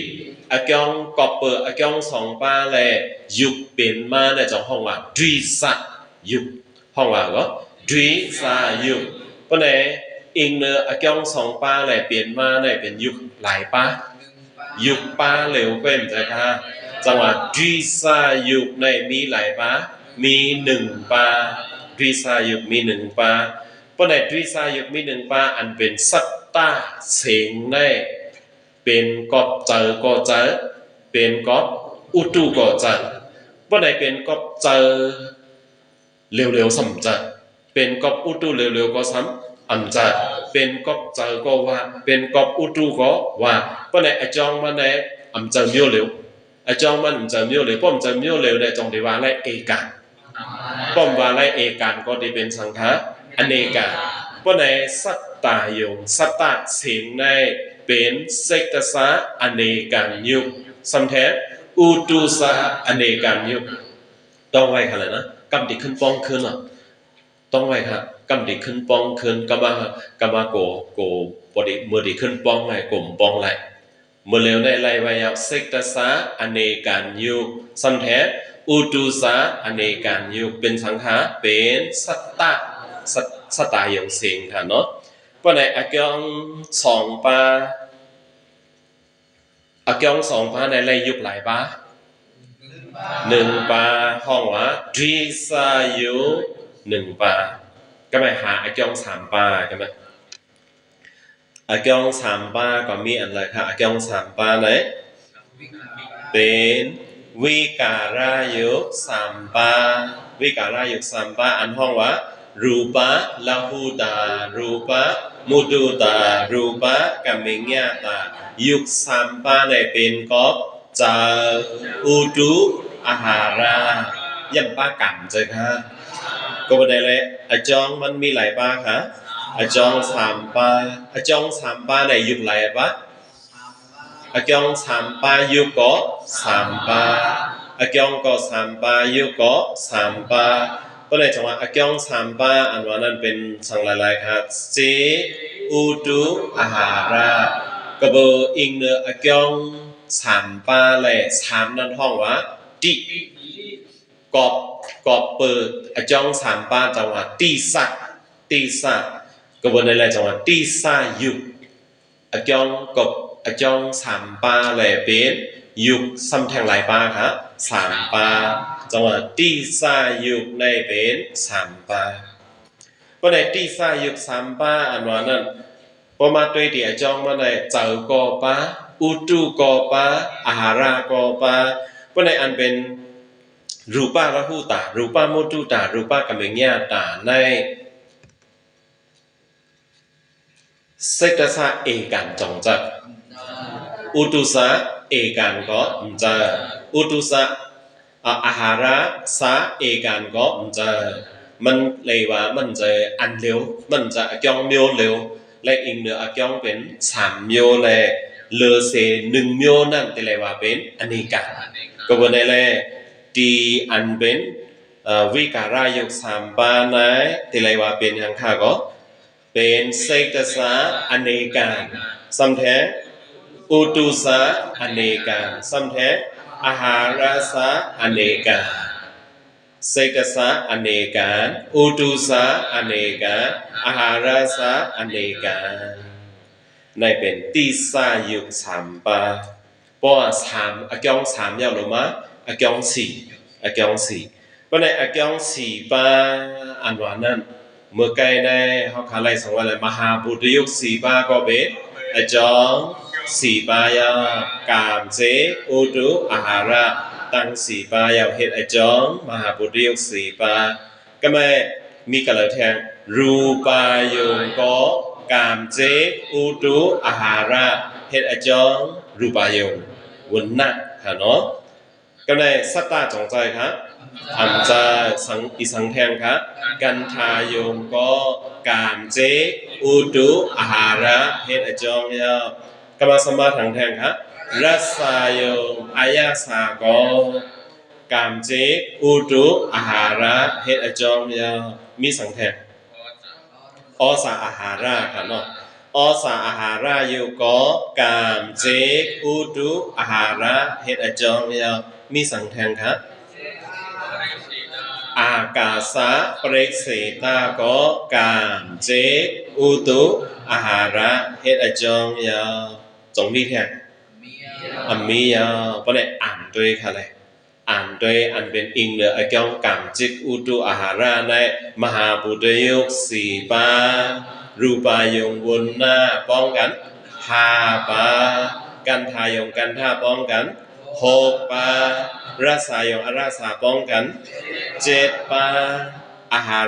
อจองกอบเปอร์อจอง2ปาแลยุคเป็นมาในจังห้องว่าดุยสะยุคห้องว่าก็ดุยสะยุคเพราะในอิงเนออจอง2ปาแลเปลี่ยนมาในเป็นยุคหลายปายุคปาเหลวเป็นใช่ค่ะจังว่าดุยสะยุคในมีหลายปามี1ปาดุยสะยุคมี1ปา เพราะในทวิสายุมีหนึ่งป้าอันเป็นสัตตาเสียงในเป็นกอบเจอก็เจอเป็นกอบอุตุก็เจอเพราะในเป็นกอบเจอเร็วๆสัมจัดเป็นกอบอุตุเร็วๆก็ซ้ำอันจัดเป็นกอบเจอก็ว่าเป็นกอบอุตุก็ว่าเพราะในไอจองมันในอันเจอเมียวเร็วไอจองมันเจอเมียวเร็วเพราะมันเจอเมียวเร็วในจงได้ว่าในเอกันป้อมว่าในเอกันก็ได้เป็นสังขารอเนกาเพราะในสัตตายงสัตตาเสียงในเป็นเสกสะอเนกันยุกสัมแทอุตุสะอเนกันยุกต้องไว้ค่ะเลยนะกำดิขึ้นป้องขึ้นอ่ะต้องไว้ค่ะกำดิขึ้นป้องขึ้นกำมาโกปดิเมื่อดิขึ้นป้องไงกลุ่มป้องไหลเมื่อเร็วได้ไล่ไว้เสกสะอเนกันยุกสัมแทอุตุสะอเนกันยุกเป็นสังขารเป็นสัตตาสไตล์อย่างเสียงค่ะเนาะเพราะในอากองสองปาอากองสองปาในไรยุคหลายปาหนึ่งปาห้องว่าดรีซายุหนึ่งปาก็ไม่หาอากองสามปาก็ไม่อากองสามปาก็มีอะไรค่ะอากองสามปาไหนเป็นวิการายุสามปาวิการายุสามปาอันห้องว่ารูปะลาหูตารูปะมุตุตารูปะกัมเมญญาตายุคสามปาในเป็นก็จะอุตุอาหารายันป้ากำใช่ค่ะก็ประเด็นเลยอาจองมันมีหลายป้าค่ะอาจองสามป้าอาจองสามป้าในยุคหลายป้าอาจองสามป้ายุคก็สามป้าอาจองก็สามป้ายุคก็สามป้าก็ในจังหวะอากองสามป้าอันว่านั้นเป็นสังหลายๆครับเจอุตุอาหาราก็เบอร์อิงเนออากองสามป้าแหละสามนั่นห้องว่าติกอบเปิดอากองสามป้าจังหวะตีสะก็เบอร์ในแหละจังหวะตีสายุอากองกับอากองสามป้าแหละเป็นยุคซ้ำแทงหลายป้าครับสามป้าจังหวะตีสายุคในเป็นสามป้าเพราะในตีสายุคสามป้าอันว่านั้นพอมาตัวที่จองมาในเจ้าก็ป้าอุตุก็ป้าอาหาราก็ป้าเพราะในอันเป็นรูปะละหูตารูปะมุตุตารูปะกัมเมญญาตาในเสกสะเอกันจงจักอุตุสะเอกันก็จะอุตุสะอาหาระสะเอกันก็จะมันเลยว่ามันจะอันเร็วมันจะอากองเมียวเร็วและอีกเนื้ออากองเป็นสามเมียวและเลอเซหนึ่งเมียวนั่นแต่เลยว่าเป็นอเนกาก็บนได้เลยตีอันเป็นวิการายุสามปานะแต่เลยว่าเป็นอย่างข้าก็เป็นเสกสะอเนกาสัมแทอุตุสะอเนกาสัมแทอาหาราสะอเนกาเสกสะอเนกาอุตุสะอเนกาอาหาราสะอเนกาในเป็นตีสายุคสามปาเพราะสามอากองสามยาวลงมาอากองสี่เพราะในอากองสี่ปาอันว่านั้นเมื่อไกลได้เขาขาไล่สังว่าอะไรมหาบุตรยุคสี่ปาก็เป็นอาจองสี่ปายากามเจอุตุอาหาระตั้งสี่ปายาวเหตุอาจองมหาบุตรยุคสี่ปาก็ไม่มีกระเลยแทงรูปายงก็กามเจอุตุอาหาระเหตุอาจองรูปายงวันนักค่ะเนาะก็ในสัตตาจงใจครับอันจะสังอีสังแทงครับกันทายงก็กามเจอุตุอาหาระเหตุอาจองยากรรมสมาถังแทงครับรัสสายงอายาสาก็กามเจอุตุอาหาระเหตุอาจองยามีสังแทงอสาอาหาระค่ะเนาะอสาอาหาระอยู่ก็กามเจอุตุอาหาระเหตุอาจองยามีสังแทงครับอากาสะปริเสตาก็กามเจอุตุอาหาระเหตุอาจองยาจงมีแทงมียาเพราะเนี่ยอ่านด้วยค่ะเลย อ่านโดยอันเป็นอิงเหนืออากองกรรมจิกอุตุอาหาราในมหาบุตรยุกสี่ปารูปายงวนหน้าป้องกัน5 ปากันทายงกันท่าป้องกัน6 ปาราสายงอาราสาป้องกัน7 ปาอาหา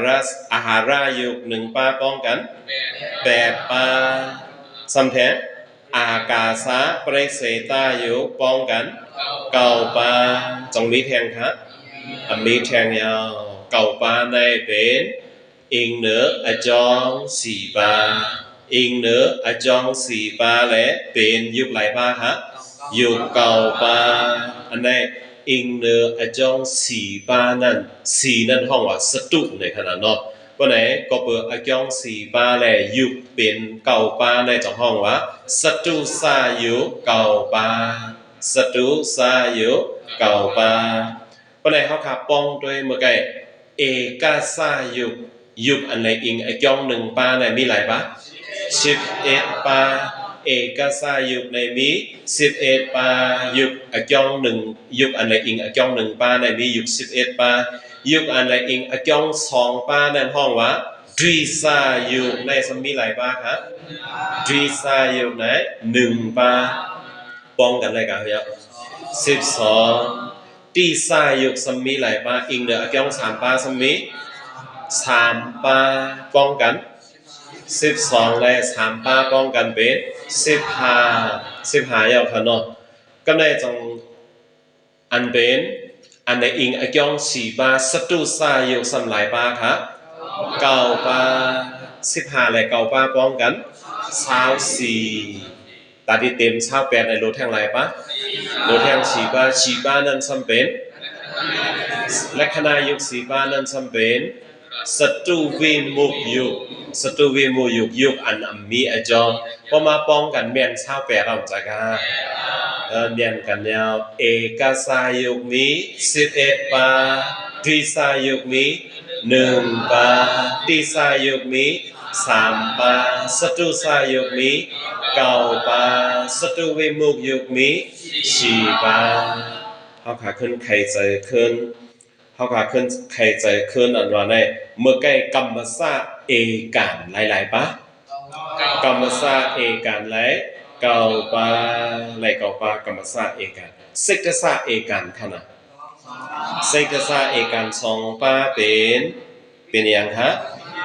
รายุก1 ปาป้องกัน8 ปาสัมแทนอากาสะเปรเสตายุกป้องกัน9 ปาจงมีแทงครับมีแทงยาว9 ปาในเป็นอิงเหนืออจอง4 ปาอิงเหนืออจอง4 ปาและเป็นยุกหลายปาฮะยุก9 ปาอันนี้อิงเหนืออจอง4 ปานั่น4นั่นห้องว่าสตุในขณะเนาะวันไหนก็เปิดอจอง4 ปาและยุกเป็น9 ปาในจังห้องว่าสตุสายุ9 ปาสตุสายุ9 ปาวันไหนเขาขับป้องด้วยเมื่อไงเอกาสายุกอันไหนอิงอจอง1 ปาในมีหลายปา11 ปาเอกาสายุกในมี11 ปายุกอจอง1ยุกอันไหนอิงอจอง1 ปาในมียุก11 ปายุกอันไหนอิงอจอง2 ปาในห้องว่าดรีสายุกในสมีหลายปาครับดรีสายุกใน1 ปาป้องกันอะไรกันครับ12ตีสายุกสมีหลายปาอิงเดออจอง3 ปาสมี3 ปาป้องกัน12และ3 ปาป้องกันเป็น15ยาวขนาดก็ในจงอันเป็นอันในอิงอจอง4 ปาสตุสายุกสำหลายปาครับ9 ปา15และ9 ปาป้องกัน24ตาที่เต็ม28ในโลแท่งหลายปาโลแท่ง4 ปานั้นซ้ำเป็นและคณะยุก4 ปานั้นซ้ำเป็นสตุวิมุกยุกอันมีอจองพอมาป้องกันเมียน28เราจะกันเมียนกันยาวเอกาสายุกมี11 ปาทรีสายุกมี1 ปาตีสายุกมี3 ปาสตุสายุกมี9 ปาสตุวิมุกยุกมี4 ปาเขาขาขึ้นใครใจขึ้นเขาขาขึ้นใครใจขึ้นอันว่าในเมื่อใกล้กรรมสะเอกันหลายๆปะกรรมสะเอกันหลาย9 ปาหลาย9 ปากรรมสะเอกันเสกสะเอกันขนาดเสกสะเอกัน2 ปาเป็นอย่างฮะ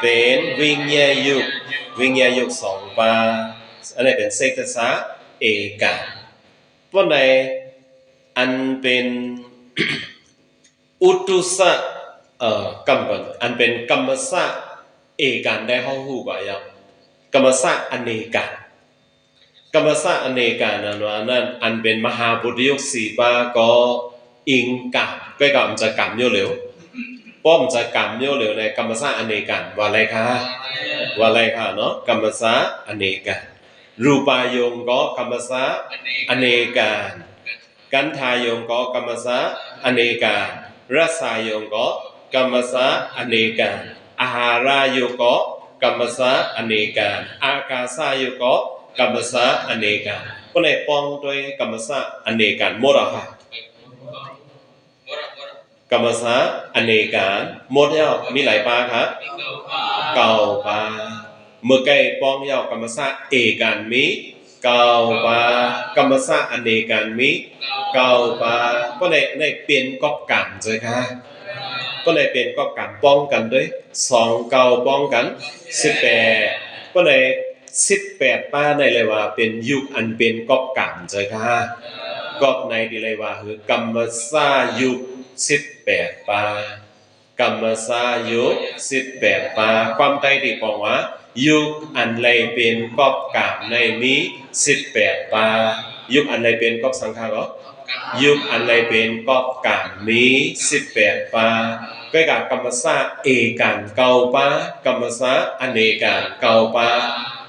เป็นวิญญายุก2 ปาอันนี้เป็นเสกสะเอกันพวกไหนอันเป็นอุตุสะกรรมอันเป็นกรรมสะเอกันได้ห้องหูกว่ายังกรรมสะอเนกันกรรมสะอเนกันนั้นอันเป็นมหาบุตรยุก4 ปาก็อิงกับก็กรรมจะกรรมโยเหลวป้อมจะกรรมโยเหลวในกรรมสะอเนกันว่าอะไรคะเนาะกรรมสะอเนกันรูปายงก็กรรมสะอเนกันกันทายงก็กรรมสะอเนกันรัสายงก็กรรมสะอเนกันอาหารายุก็กรรมสะอเนกันอากาสายุก็กรรมสะอเนกันก็เลยป้องด้วยกรรมสะอเนกันหมดอะค่ะกรรมสะอเนกันหมดแล้วมีหลายปาครับ9 ปาเมื่อใกล้ป้องยาวกรรมสะเอกันมี9 ปากรรมสะอเนกันมี9 ปาก็ในเปลี่ยนกอบกรรมใช่ค่ะก็เลยเป็นกอบกรรมป้องกันด้วย2 9ป้องกัน18ก็เลย18 ปาในเลยว่าเป็นยุคอันเป็นกอบกรรมใช่ค่ะกอบในที่เลยว่าคือกรรมสะยุค18 ปากรรมสายุก18 ปาความใต้ที่บอกว่ายุคอันไรเป็นกอบกามในมี18 ปายุคอันไรเป็นกอบสังขารยุคอันไรเป็นกอบกามมี18 ปาก็กับกรรมสะเอกัน9 ปากรรมสะอเนกัน9 ปา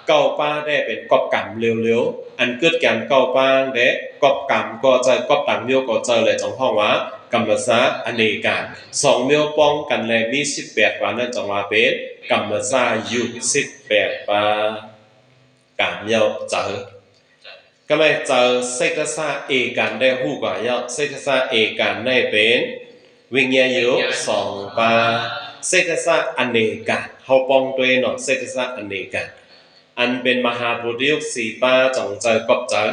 9 ปาได้เป็นกอบกามเร็วๆอันเกิดกัน9 ปาได้กอบกามก็จะกอบต่างโยก็เจอเลยจังห้องว่ากรรมสะอเนกัน2 เมียวป้องกันเลยมี18 ปานั่นจังว่าเป็นกรรมสะยุค18 ปากามเมียวเจอ ก็เลยเจอเศรษฐศาสตร์เอกันได้หูกว่าเยอะเศรษฐศาสตร์เอกันได้เป็นวิญญาณยุสองปาเศรษฐศาสตร์อเนกันเขาปองตัวเนาะเศรษฐศาสตร์อเนกันอันเป็นมหาบุตรยุสี่ปาจงเจอกบเจอ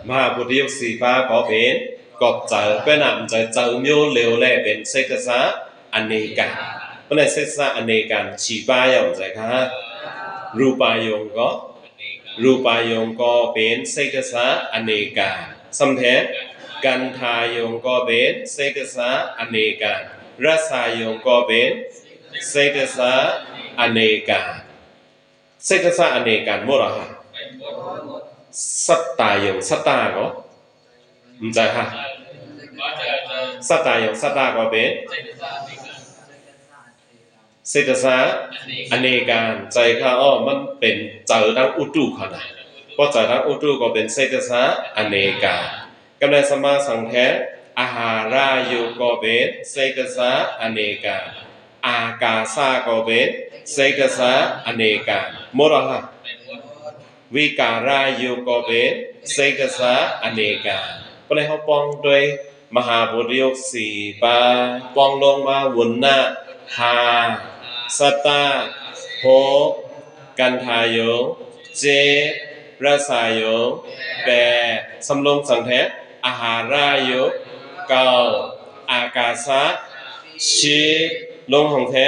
มหาบุตรยุสี่ปาก็เป็นกบเจอเป็นนำเจอโยเร็วแลเป็นเศรษฐศาสตร์อเนกันเพราะในเศรษฐศาสตร์อเนกันสี่ปาอย่างไรครับรูปายงก็รูปายงก็เป็นเศรษฐศาสตร์อเนกันสำเร็จกันทายงก็เป็นเศรษฐศาสตร์อเนกันรัศายงก็เป็นเศรษฐศาสตร์อเนกันเศรษฐศาสตร์อเนกันหมดอ่ะสัตตายงสัตตาก็ไม่ใช่ฮะสัตตายงสัตตาก็เป็นเศรษฐศาสตร์อเนกันใจข้าอ้อมันเป็นเจอทั้งอุตุขนาดเพราะเจอทั้งอุตุก็เป็นเศรษฐศาสตร์อเนกันกำเนิดสมาสังแท้อาหารายุก็เป็นเศรษฐศาสตร์อเนกันอากาศก็เป็นเศรษฐศาสตร์อเนกันหมดอ่ะวิการายุก็เป็นเศรษฐศาสตร์อเนกันเพราะในเขาปองโดยมหาบุตรยกสี่ปาปองลงมาวนหน้าหาสตาโหกันทายงเจรัสายงแปสำลงสังแท้อาหารายุเก้าอากาศะชีลงของแท้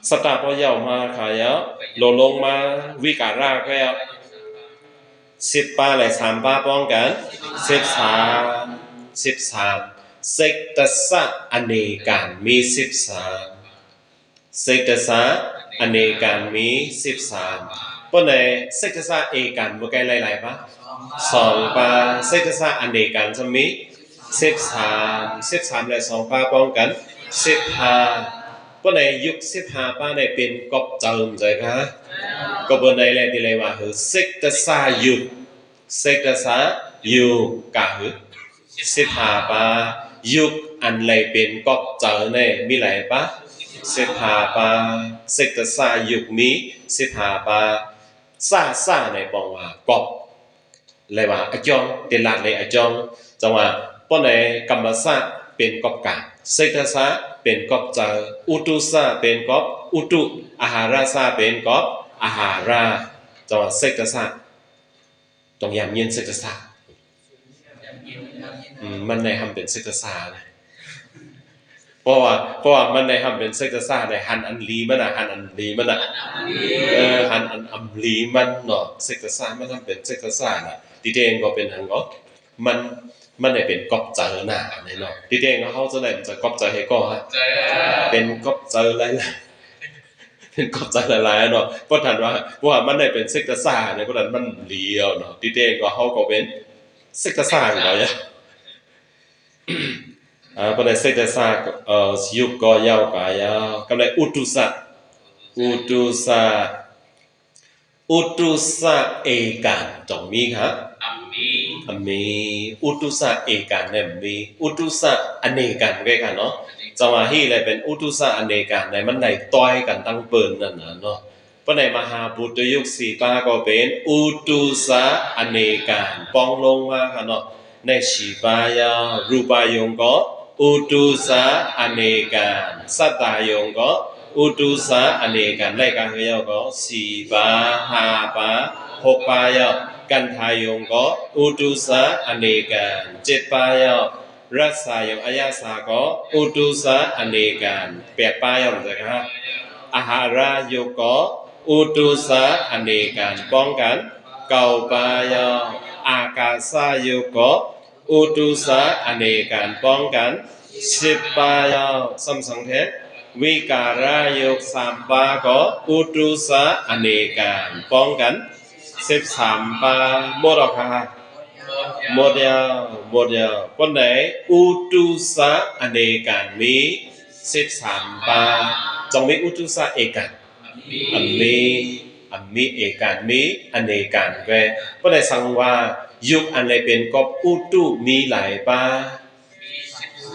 สตาพอยาวมาขายะลงมาวิการาแก้ว10ปาและ3ปาป้องกัน13เศรษฐศาสตร์อเนกันมี13เศรษฐศาสตร์อเนกันมี13เพราะในเศรษฐศาสตร์เอกันบ่ไกลหลายๆปะ2ปาเศรษฐศาสตร์อเนกันจะมี13และ2ปาป้องกัน15เพราะในยุค15ปาในเป็นกบเจิมใจครับก็บนในแหละที่เรียกว่าคือเศรษฐศาสตร์ยุคเศรษฐศาสตร์ยุคกะคือ15ปายุคอันไรเป็นกบเจอเนี่ยมีหลายปะ15ปาเศรษฐศาสตร์ยุคมี15ปาซ่าในปองว่ากบเลยว่าอจองเตลัดเลยอจองจังว่าป้อนในกรรมศาสตร์เป็นกบกะเศรษฐศาสตร์เป็นกบเจออุตุศาสตร์เป็นกบอุตุอาหาราศาสตร์เป็นกบอาหาราจังว่าเศรษฐศาสตร์ต้องยามเย็นเศรษฐศาสตร์มันในทำเป็นเศรษฐศาสตร์นะเพราะว่ามันในทำเป็นเศรษฐศาสตร์ในหันอันลีมันหันอันลีมันหันอันอัมลีมันเนาะเศรษฐศาสตร์มันทำเป็นเศรษฐศาสตร์น่ะที่เองก็เป็นหันก็มันได้เป็นกอบเจอหน้าในเนาะที่เองเขาจะได้จะกอบเจอให้ก็ฮะเป็นกอบเจอหลายๆเป็นกอบเจอหลายๆเนาะเพราะท่านว่ามันได้เป็นเศรษฐศาสตร์เนี่ยเพราะนั้นมันเลียวเนาะที่เองก็เขาก็เป็นเศรษฐศาสตร์อยู่แล้วเนี่ยเพราะในเศรษฐศาสตร์ยุคก็ยาวกายาวกำไรอุตุศาสตร์เอกันจงมีครับมีอุตุศาสตร์เอกันเนี่ยมีอุตุศาสตร์อเนกันก็กันเนาะจังหวะที่อะไรเป็นอุตุศาสตร์อเนกันในมันได้ต้อยกันตั้งเปิ้นนั่นน่ะเนาะเพราะในมหาบุตรยุคสี่ปาก็เป็นอุตุศาสตร์อเนกันปองลงมาค่ะเนาะในสีปายารูปายงก็อุตุศาสตร์อเนกันสัตตายงก็อุตุศาสตร์อเนกันไล่กันก็ก็4ปา5ปา6ปายากันทายงก็อุตุศาสตร์อเนกัน7ปายารัศายงอายาสาก็อุตุศาสตร์อเนกัน8ปายาจังครับอาหารายุก็อุตุศาสตร์อเนกันป้องกัน9ปายาอากาศายุก็อุตุศาสตร์อเนกันป้องกัน10ปายาสัมสังเทวิการายก3ปาก็อุตุศาสตร์อเนกันป้องกัน13ปาหมดแล้วครับหมดแล้วคนไหนอุตุศาสตร์อเนกันมี13ปาจงมีอุตุศาสตร์เอกันมีเอกันมีอเนกันแกคนไหนสังว่ายุคอันใดเป็นกบอุตุมีหลายปา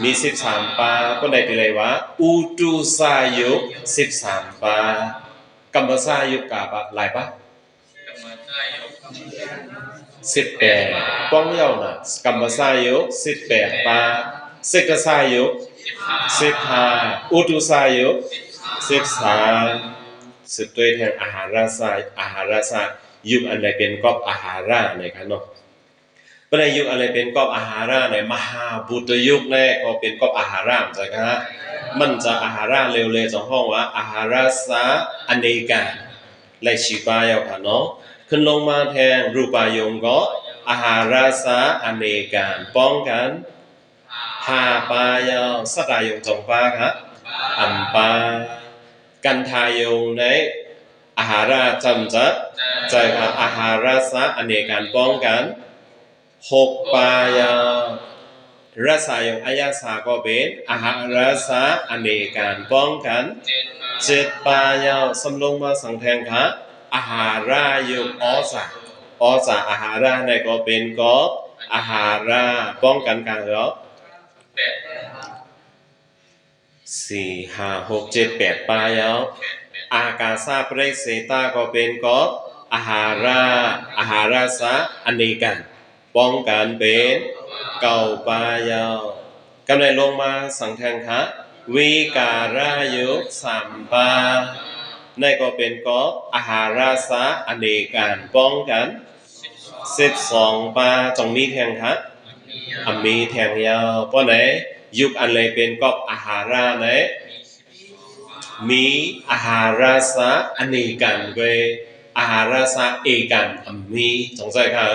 มี13ปาคนใดเป็นไรวะอุตุศาสตร์ยุค13ปา กรรมสายุกาปะหลายปะ18ป้องเย่าน่ะกรรมสายุ18ปาสิกสายุ15อุตุสายุ13สืบด้วยแทงอาหารสายุคอันใดเป็นกอบอาหาราในครับเนาะเป็นยุคอะไรเป็นกอบอาหาราในมหาบุตรยุคแรกก็เป็นกอบอาหารามใช่ครับมันจะอาหาราเร็วๆจงห้องว่าอาหาราสาอเนกาไล่ชีปายเอาค่ะเนาะขึ้นลงมาแทงรูปายงก็อาหาราสาอเนกาป้องกันหาปายาสตายงจงปาครับอัมปากันทายงในอาหาราจำจะใจค่ะอาหาราสาอเนกาป้องกัน6ปายารัสายงอายาสาก็เป็นอาหารสาอเนกาป้องกัน7ปายาสำลงมาสังแทงค่ะอาหารายุอสาอาหาราในก็เป็นก็อาหาราป้องกันกันแล้ว4 5 6 7 8ปายาอากาซาเปรเสตาก็เป็นก็อาหาราสาอเนกาป้องกันเป็นเก่าปายากำไรลงมาสังแทงคะวิการายุสัมปาในก็เป็นก็อาหาราสาอเนกาป้องกัน12ปาจงมีแทงคะมีแทงยาวเพราะไหนยุคอันเลยเป็นก็อาหาราไหนมีอาหาราสาอเนกาเวอาหาราสาเอกันมีสงสัยค่ะ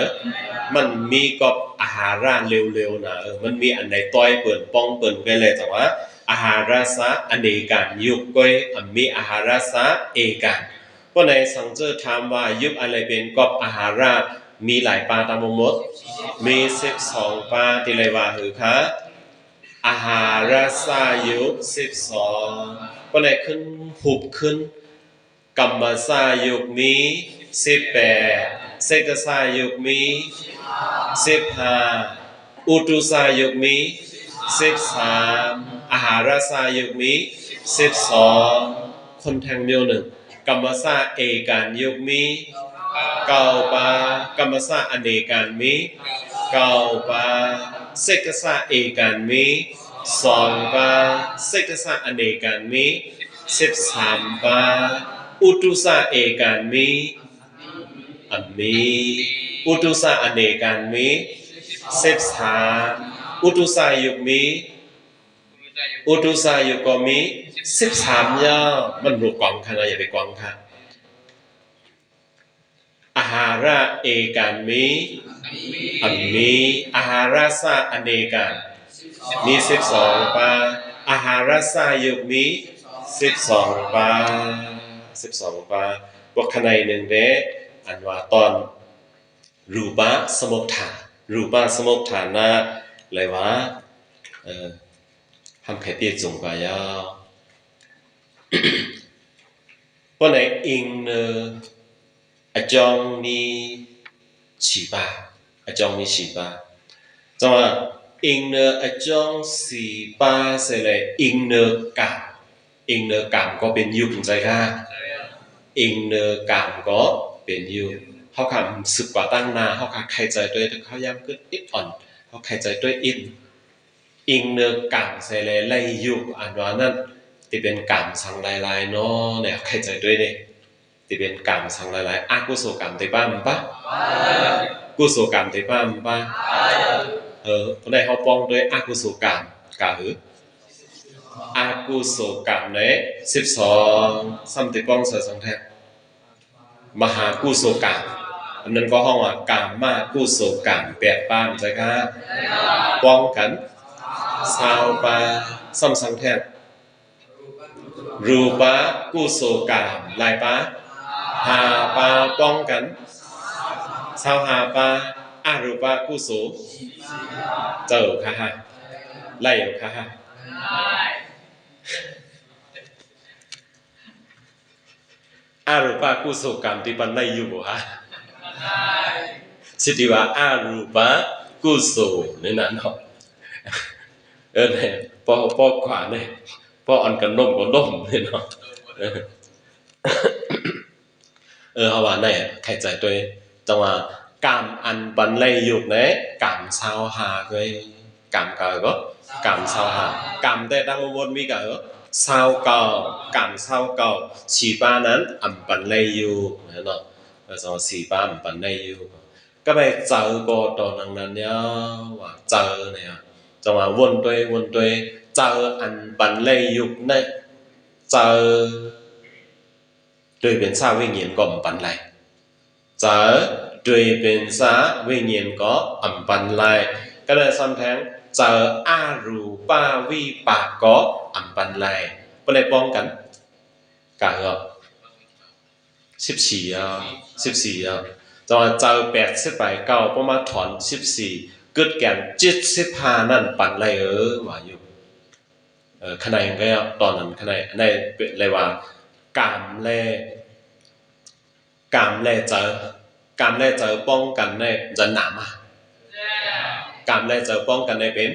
มันมีก็อาหาราเร็วๆนะมันมีอันไหนต้อยเปิ่นป้องเปิ่นไปเลยแต่ว่าอาหาราสาอเนกายุคก็มีอาหาราสาเอกันเพราะในสังเจอถามว่ายุคอะไรเป็นก็อาหารามีหลายปาตามหมดมี12ปาที่เลยว่าหือคะอาหาราสายุค12เพราะในขึ้นหุบขึ้นกรรมสายุคมี18เสกสายุคมี15อุตุสายุคมี13อาหารสายุคมี12คนแทงเมียวหนึ่งกรรมสาเอการยุคมี9ปากรรมสาอเนกานมี9ปาเสกสาเอการมี2ปาเสกสาอเนกานมี13ปาอุตุสาเอการมีอุตุสาอเนกานมี13อุตุสายุคมีอุตุสายุคก็มี13ย่อมันรู้กองค่ะอย่าไปกองค่ะอาหาราเอการมีอาหาราสาอเนกานมี12ปาอาหาราสายุคมี12ปาบวกขในหนึ่งเด้อันว่าตอนรูปะสมุทฐานะเลยว่าทำแค่ตีจงกายาเพราะไหนอิงเนออาจองมีฉีบาจังว่าอิงเนออาจองสีปาเสเลยอิงเนอกามก็เป็นยุคใจค่ะอิงเนอกามก็เป็นยุคเขาคำสึกกว่าตั้งนาเขาใครใจด้วยเขาย้ำขึ้นอิดอ่อนเขาใครใจด้วยอิงเนื้อกามใส่เลยไล่ยุกอันว่านั่นที่เป็นกามสังลายเนาะเนี่ยใครใจด้วยเนี่ยที่เป็นกามสังลายอากุศลกามที่บ้านปะกุศลกามที่บ้านปะเพราะในเขาป้องด้วยอากุศลกามกาหืออากุศลกามเนี่ย12สัมติป้องเสสังแทมหากุศลกามอันนั้นก็ห้องว่ากามมากุศลกาม8ปานใช่ครับป้องกัน20ปาสัมสังแทรูปะกุศลกามหลายปา5ปาป้องกัน25ปาอรูปะกุศลเจ้าค่ะไล่อยู่ค่ะอารูปะกุศลกรรมที่ปันได้อยู่ฮะสิที่ว่าอารูปะกุศลนี่นั่นเนาะเนี่ยพอขวาเนี่ยพออันกันนมก็นมเนี่ยเนาะ họ bảo này khai giải tôi trong là cảm ăn bắn lây dục đấy cảm sao hà cái cảm cờ có cảm sao hà cảm tệ đang muốn mi cả sao cầu cảm sao cầu chỉ ba nắn ẩm bắn lây dục nó rồi chỉ ba ẩm bắn lây dục các bạn chờ có đồ năng năng nhá và chờ này trong là quân tôi chờ ăn bắn lây dục này chờ đối bên sao với nhiên có ẩm bắn lây giờ tùy bên xã vi nhiên có ẩm bắn lại cái này xong tháng giờ a rù ba vi bà có ẩm bắn lại bên này bong cảnh cả hợp 14就就88 9ประมาณถอน14เกิดแก่75นั่นปั่นไรว่าอยู่ขณะยังไงตอนนั้นขณะในเรียกว่ากามแลเจอป้องกันในจะหนามกามแลเจอป้องกันในเป็น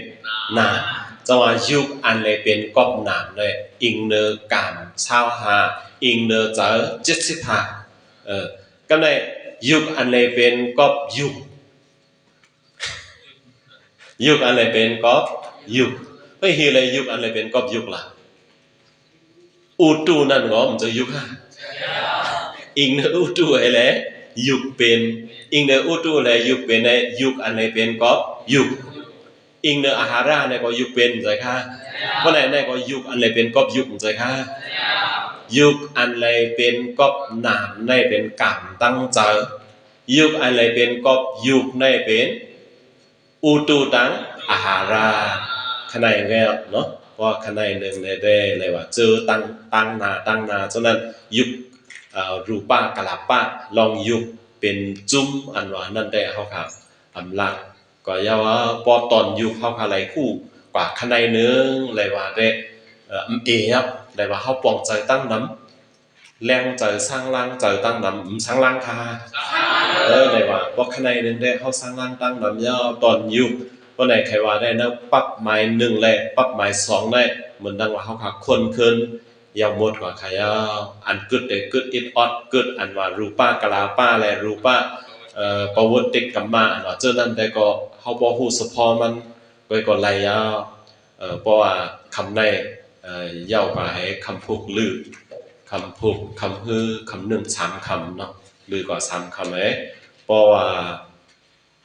หนามจังหวะยุคอันเลยเป็นกอบหนามเลยอิงเนอกามชาวหาอิงเนอเจอ75ก็ในยุคอันเลยเป็นกอบยุคอันเลยเป็นกอบยุคเฮ้ยฮีเลยยุคอันเลยเป็นกอบยุคล่ะอูตูนั่นก็มันจะยุคอิงเนออูตูไอ้แหละยุคเป็นอิงเนออูตูเลยยุคเป็นในยุคอันเลยเป็นกอบยุคอิงเนออาหาราเนี่ยก็ยุคเป็นใช่ค่ะเพราะไหนเนี่ยก็ยุคอันเลยเป็นกอบยุคใช่ค่ะยุคอันเลยเป็นกอบหนามในเป็นกรรมตั้งใจยุคอันเลยเป็นกอบยุคในเป็นอูตูตั้งอาหาราขณะอย่างเงี้ยเนาะเพราะขณะหนึ่งได้เลยว่าเจอตั้งนาฉะนั้นยุครูปากลาปะลองยุคเป็นจุ้มอันว่านั่นได้เขาครับอำลักก็ยาว่าพอตอนยุคเขาอะไรคู่กว่าขณะหนึ่งเลยว่าได้เลยว่าเขาปองใจตั้งน้ำแรงใจสร้างล่างใจตั้งน้ำสร้างล่างค่ะเลยว่าพอขณะหนึ่งได้เขาสร้างล่างตั้งน้ำย่อตอนยุคเพราะไหนใครว่าได้นะปั๊บไม้หนึ่งเลยปั๊บไม้สองได้เหมือนดังว่าเขาขาคนขึ้นยาวหมดกว่าใครอันกึดได้กึดอิดออดกึดอันว่ารูป้ากะลาป้าและรูป้าประวัติกัมมาอันว่าเจ้านั้นแต่ก็เขาบอกหูสะพอมันก็ไหลยาวเพราะว่าคำในยาวกว่าให้คำพูกลือคำพูกคำฮือคำหนึ่ง3 คำเนาะลือกว่า3 คำเพราะว่า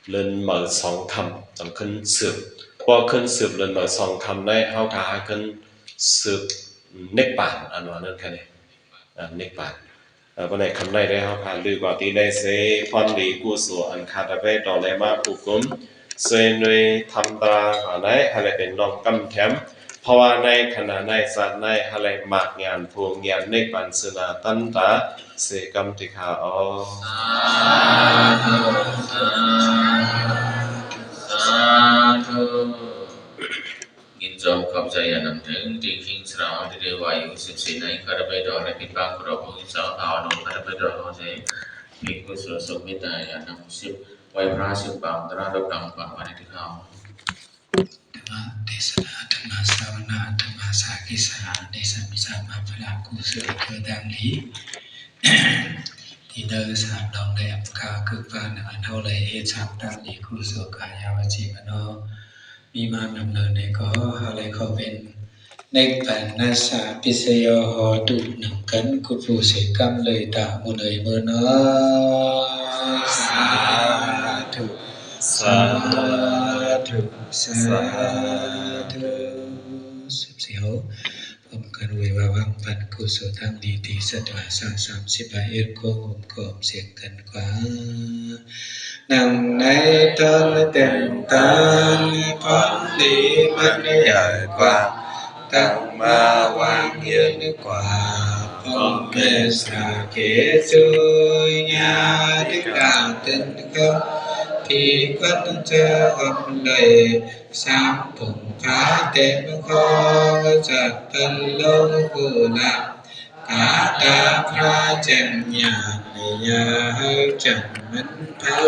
เล่นเหมือ2 คำจังขึ้นสืบพอขึ้นสืบเล่นเหมือ2 คำได้เขากาขึ้นสืบเน็กป่านอันว่านั่นแค่นี้เน็กป่านวันไหนคำได้เขาพาลือกว่าที่ได้เสพรดีกุศลอันคาตาเวต่อเลยมาปุกุมเสนวยทำตาหาไหนอะไรเป็นน้องกำแถมเพราะว่าในขณะในสัตว์ในอะไรมากงานพวงงานในปัญสนาตันตาเสกำติขายินจอมขอบใจอย่างนั้นถึงที่คิงสระอันที่เรียกว่าอยู่14ในคาราเบดอและพิบังกรอบของสาวเอาหนุ่มคาราเบดอเขาจะมีกุศลสมิตาอย่างนั้น10ไว้พระสิบบางตระดับดังก่อนวันที่เขาเทศนาธรรมสาวนาธรรมสากิสาในสมิสามาพลากุศลเกิดดังนี้ที่เดินสามดองแดมกาคือฟ้าหนังเท่าไรเหตุสามดังนี้กุศลกายาวจีมโนมีมาดำเนินในก็อะไรเขาเป็นในปัญนาสาปิสยโหตุหนึ่งกันกุฟูเสกรรมเลยตามุนเลยเมื่อนาสาธุสาธุสาธุผมกันเววาวังปันกุศลทางดีตีสัตวาสา31โคมกอมเสียงกันกว่านั่งในตอนเต็มตาพอดีมันใหญ่กว่าตั้งมาวางยืนกว่าพ่อแม่สาเกจุยญาติกาตินก็ที่วัดเจออบเลยสามปุ่งพระเต็มคอจัดเป็นลงกุลากาตาพระเจมญาณิยาจันมันเพอ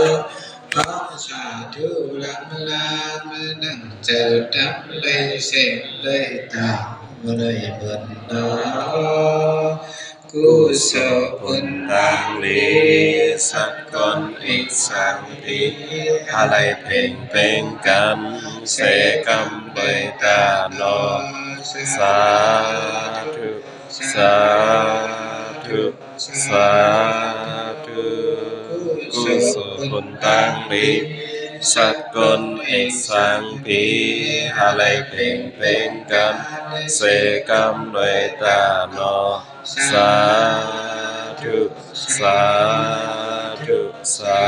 พระสาธุลังลามนั่งเจอดับเลยเสกเลยตาเลยบนนอ กุศลผล ตังลีสักกอนอิสังพีอะไรเพ่งเป็นกันเสกัมเบตาโนสาธุสาธุสาธุกุศลผลตังลีสักกอนอิสังพีอะไรเพ่งเป็นกันเสกัมเบตาโนสาธุสาธุสา